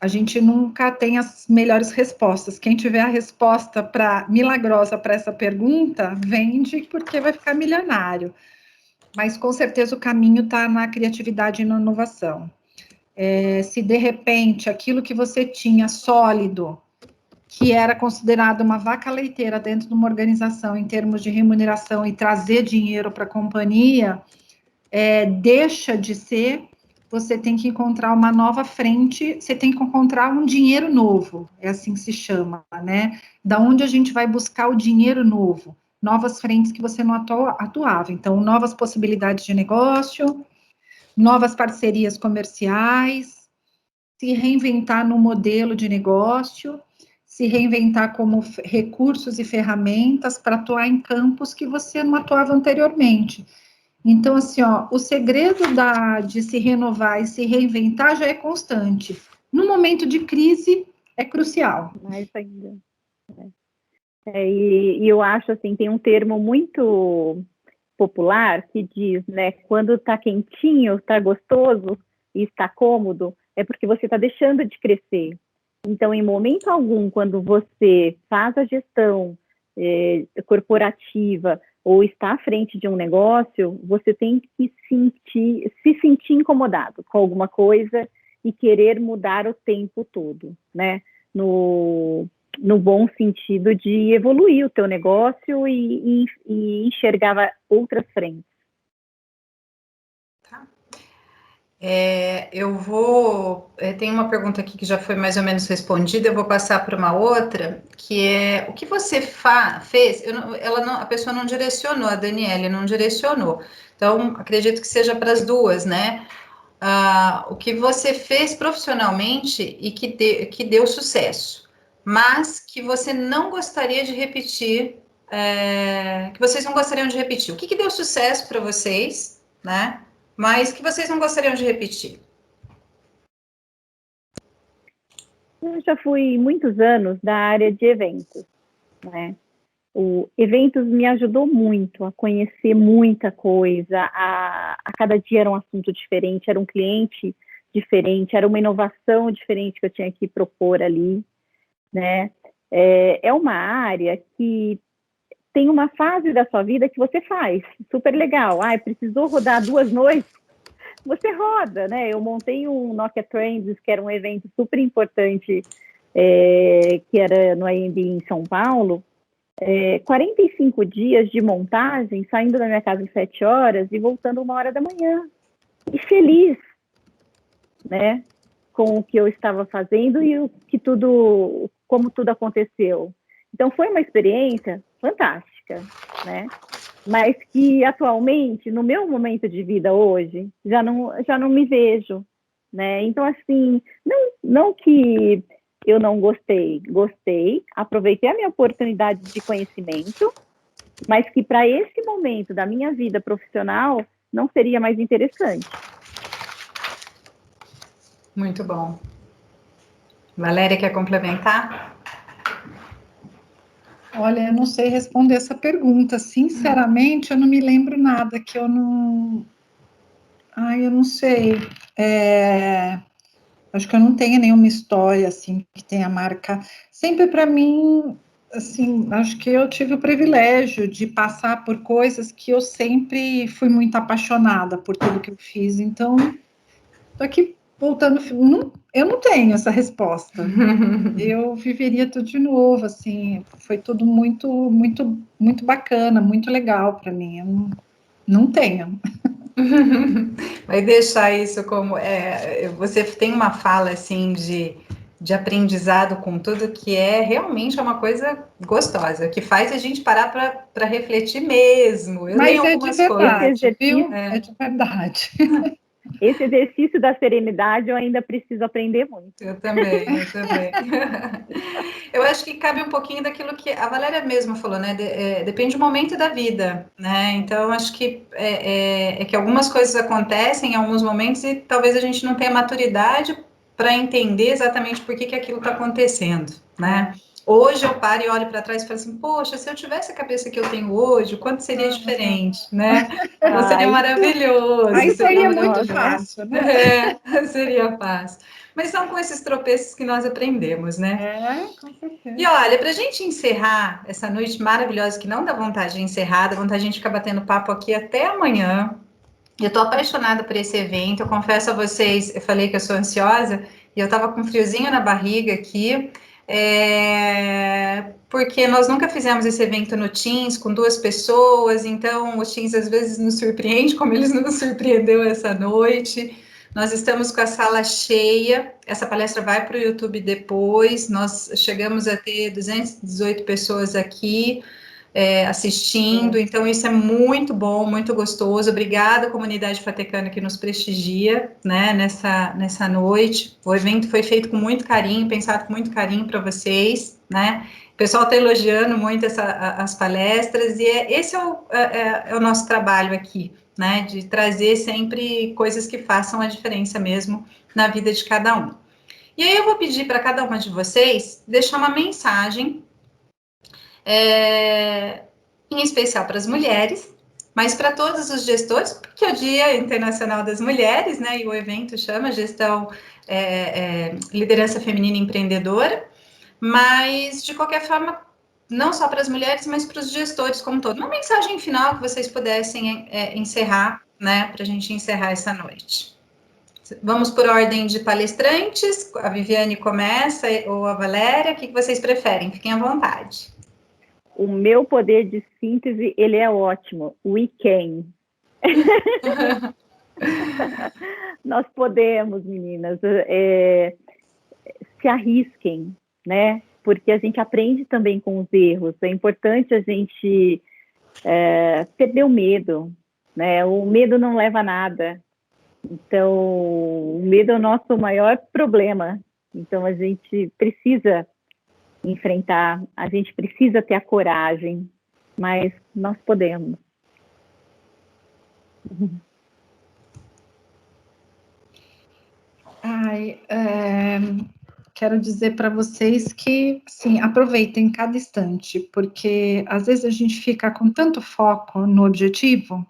A gente nunca tem as melhores respostas. Quem tiver a resposta milagrosa para essa pergunta, vende, porque vai ficar milionário. Mas, com certeza, o caminho está na criatividade e na inovação. Se, de repente, aquilo que você tinha sólido, que era considerado uma vaca leiteira dentro de uma organização, em termos de remuneração e trazer dinheiro para a companhia, deixa de ser, você tem que encontrar uma nova frente, você tem que encontrar um dinheiro novo, é assim que se chama, né? Da onde a gente vai buscar o dinheiro novo? Novas frentes que você não atuava. Então, novas possibilidades de negócio, novas parcerias comerciais, se reinventar no modelo de negócio, se reinventar como recursos e ferramentas para atuar em campos que você não atuava anteriormente. Então, assim, o segredo de se renovar e se reinventar já é constante. No momento de crise, é crucial. Mais ainda. E eu acho, assim, tem um termo muito popular que diz, né, quando está quentinho, está gostoso e está cômodo, é porque você está deixando de crescer. Então, em momento algum, quando você faz a gestão corporativa ou está à frente de um negócio, você tem que se sentir incomodado com alguma coisa e querer mudar o tempo todo, né? No bom sentido de evoluir o teu negócio e enxergar outras frentes. Tá. Tem uma pergunta aqui que já foi mais ou menos respondida, eu vou passar para uma outra, que é, o que você fez, a pessoa não direcionou, a Daniele não direcionou, então acredito que seja para as duas, né? O que você fez profissionalmente e que deu sucesso, mas que você não gostaria de repetir, que vocês não gostariam de repetir. O que deu sucesso para vocês, né? Mas que vocês não gostariam de repetir? Eu já fui muitos anos da área de eventos, né? O eventos me ajudou muito a conhecer muita coisa, a cada dia era um assunto diferente, era um cliente diferente, era uma inovação diferente que eu tinha que propor ali, né? É uma área que tem uma fase da sua vida que você faz, super legal. Precisou rodar 2 noites? Você roda, né? Eu montei um Nokia Trends, que era um evento super importante, que era no AMB em São Paulo, 45 dias de montagem, saindo da minha casa às 7 horas e voltando 1h da manhã. E feliz, né? Com o que eu estava fazendo e como tudo aconteceu. Então, foi uma experiência fantástica, né? Mas que, atualmente, no meu momento de vida hoje, já não me vejo, né? Então, assim, não que eu não gostei, aproveitei a minha oportunidade de conhecimento, mas que para esse momento da minha vida profissional não seria mais interessante. Muito bom. Valéria, quer complementar? Olha, eu não sei responder essa pergunta. Sinceramente, eu não me lembro nada, que eu não... eu não sei. Acho que eu não tenho nenhuma história, assim, que tenha marca. Sempre para mim, assim, acho que eu tive o privilégio de passar por coisas que eu sempre fui muito apaixonada por tudo que eu fiz. Então, tô aqui voltando, eu não tenho essa resposta. Eu viveria tudo de novo, assim, foi tudo muito, muito, muito bacana, muito legal para mim. Eu não tenho. Vai deixar isso como... você tem uma fala, assim, de aprendizado com tudo que realmente é uma coisa gostosa, que faz a gente parar para refletir mesmo. Eu Mas tenho algumas coisas, viu? É de verdade. Esse exercício da serenidade eu ainda preciso aprender muito. Eu também. Eu acho que cabe um pouquinho daquilo que a Valéria mesma falou, né? Depende do momento da vida, né? Então, acho que que algumas coisas acontecem em alguns momentos e talvez a gente não tenha maturidade para entender exatamente por que aquilo está acontecendo, né? Hoje eu paro e olho para trás e falo assim, poxa, se eu tivesse a cabeça que eu tenho hoje, o quanto seria diferente, né? Então, seria maravilhoso. Aí seria muito maravilhoso, fácil, né? Seria fácil. Mas são com esses tropeços que nós aprendemos, né? Com certeza. E olha, para a gente encerrar essa noite maravilhosa, que não dá vontade de encerrar, dá vontade de a gente ficar batendo papo aqui até amanhã. Eu tô apaixonada por esse evento, eu confesso a vocês, eu falei que eu sou ansiosa, e eu tava com um friozinho na barriga aqui, porque nós nunca fizemos esse evento no Teams com 2 pessoas, então o Teams às vezes nos surpreende, como eles nos surpreendeu essa noite. Nós estamos com a sala cheia, essa palestra vai para o YouTube depois, nós chegamos a ter 218 pessoas aqui assistindo, então isso é muito bom, muito gostoso. Obrigada, comunidade fatecana que nos prestigia, né, nessa noite. O evento foi feito com muito carinho, pensado com muito carinho para vocês, né. O pessoal está elogiando muito as palestras, e esse é o nosso trabalho aqui, né, de trazer sempre coisas que façam a diferença mesmo na vida de cada um. E aí eu vou pedir para cada uma de vocês deixar uma mensagem, em especial para as mulheres, mas para todos os gestores, porque é o Dia Internacional das Mulheres, né, e o evento chama Gestão, Liderança Feminina Empreendedora, mas, de qualquer forma, não só para as mulheres, mas para os gestores como um todo. Uma mensagem final que vocês pudessem encerrar, né, para a gente encerrar essa noite. Vamos por ordem de palestrantes, a Viviane começa, ou a Valéria, o que vocês preferem? Fiquem à vontade. O meu poder de síntese, ele é ótimo. We can. Nós podemos, meninas. Se arrisquem, né? Porque a gente aprende também com os erros. É importante a gente perder o medo, né? O medo não leva a nada. Então, o medo é o nosso maior problema. Então, a gente precisa enfrentar, a gente precisa ter a coragem, mas nós podemos. Quero dizer para vocês que, sim, aproveitem cada instante, porque às vezes a gente fica com tanto foco no objetivo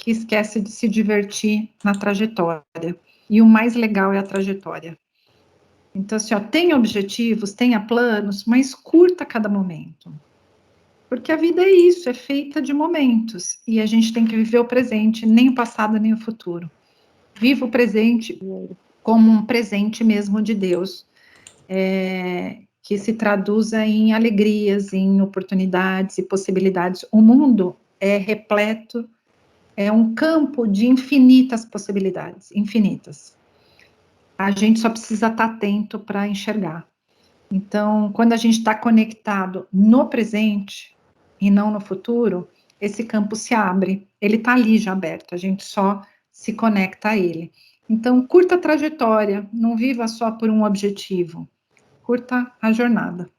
que esquece de se divertir na trajetória. E o mais legal é a trajetória. Então, assim, ó, tenha objetivos, tenha planos, mas curta cada momento. Porque a vida é isso, é feita de momentos. E a gente tem que viver o presente, nem o passado, nem o futuro. Viva o presente como um presente mesmo de Deus. Que se traduza em alegrias, em oportunidades e possibilidades. O mundo é repleto, é um campo de infinitas possibilidades, infinitas. A gente só precisa estar atento para enxergar. Então, quando a gente está conectado no presente e não no futuro, esse campo se abre, ele está ali já aberto, a gente só se conecta a ele. Então, curta a trajetória, não viva só por um objetivo. Curta a jornada.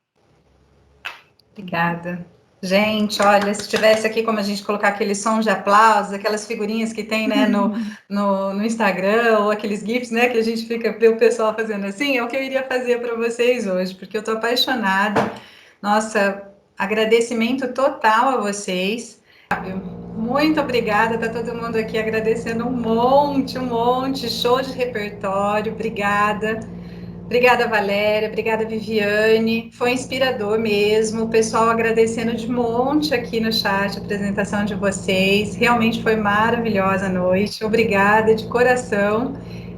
Obrigada. Gente, olha, se tivesse aqui como a gente colocar aqueles sons de aplausos, aquelas figurinhas que tem, né, no Instagram, ou aqueles GIFs, né, que a gente fica, vê o pessoal fazendo assim, é o que eu iria fazer para vocês hoje, porque eu tô apaixonada. Nossa, agradecimento total a vocês. Muito obrigada, tá todo mundo aqui agradecendo um monte, show de repertório, obrigada. Obrigada, Valéria, obrigada, Viviane, foi inspirador mesmo, o pessoal agradecendo de monte aqui no chat a apresentação de vocês, realmente foi maravilhosa a noite, obrigada de coração,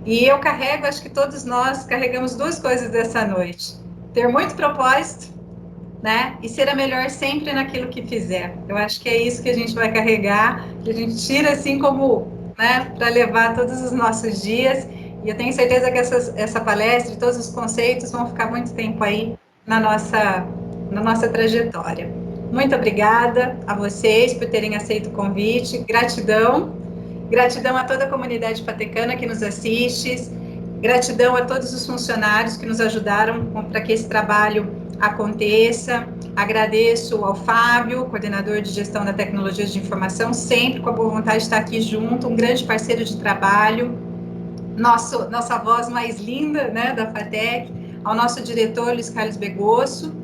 e eu carrego, acho que todos nós carregamos duas coisas dessa noite, ter muito propósito, né, e ser a melhor sempre naquilo que fizer, eu acho que é isso que a gente vai carregar, que a gente tira assim como, né, para levar todos os nossos dias. E eu tenho certeza que essa palestra e todos os conceitos vão ficar muito tempo aí na nossa trajetória. Muito obrigada a vocês por terem aceito o convite. Gratidão. Gratidão a toda a comunidade patecana que nos assiste. Gratidão a todos os funcionários que nos ajudaram para que esse trabalho aconteça. Agradeço ao Fábio, coordenador de gestão da tecnologia de informação, sempre com a boa vontade de estar aqui junto, um grande parceiro de trabalho. Nossa voz mais linda, né, da FATEC, ao nosso diretor Luiz Carlos Begosso,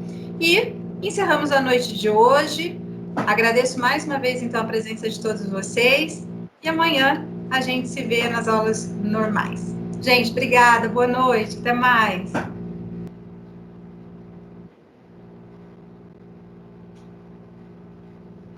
e encerramos a noite de hoje. Agradeço mais uma vez, então, a presença de todos vocês, e amanhã a gente se vê nas aulas normais. Gente, obrigada, boa noite, até mais.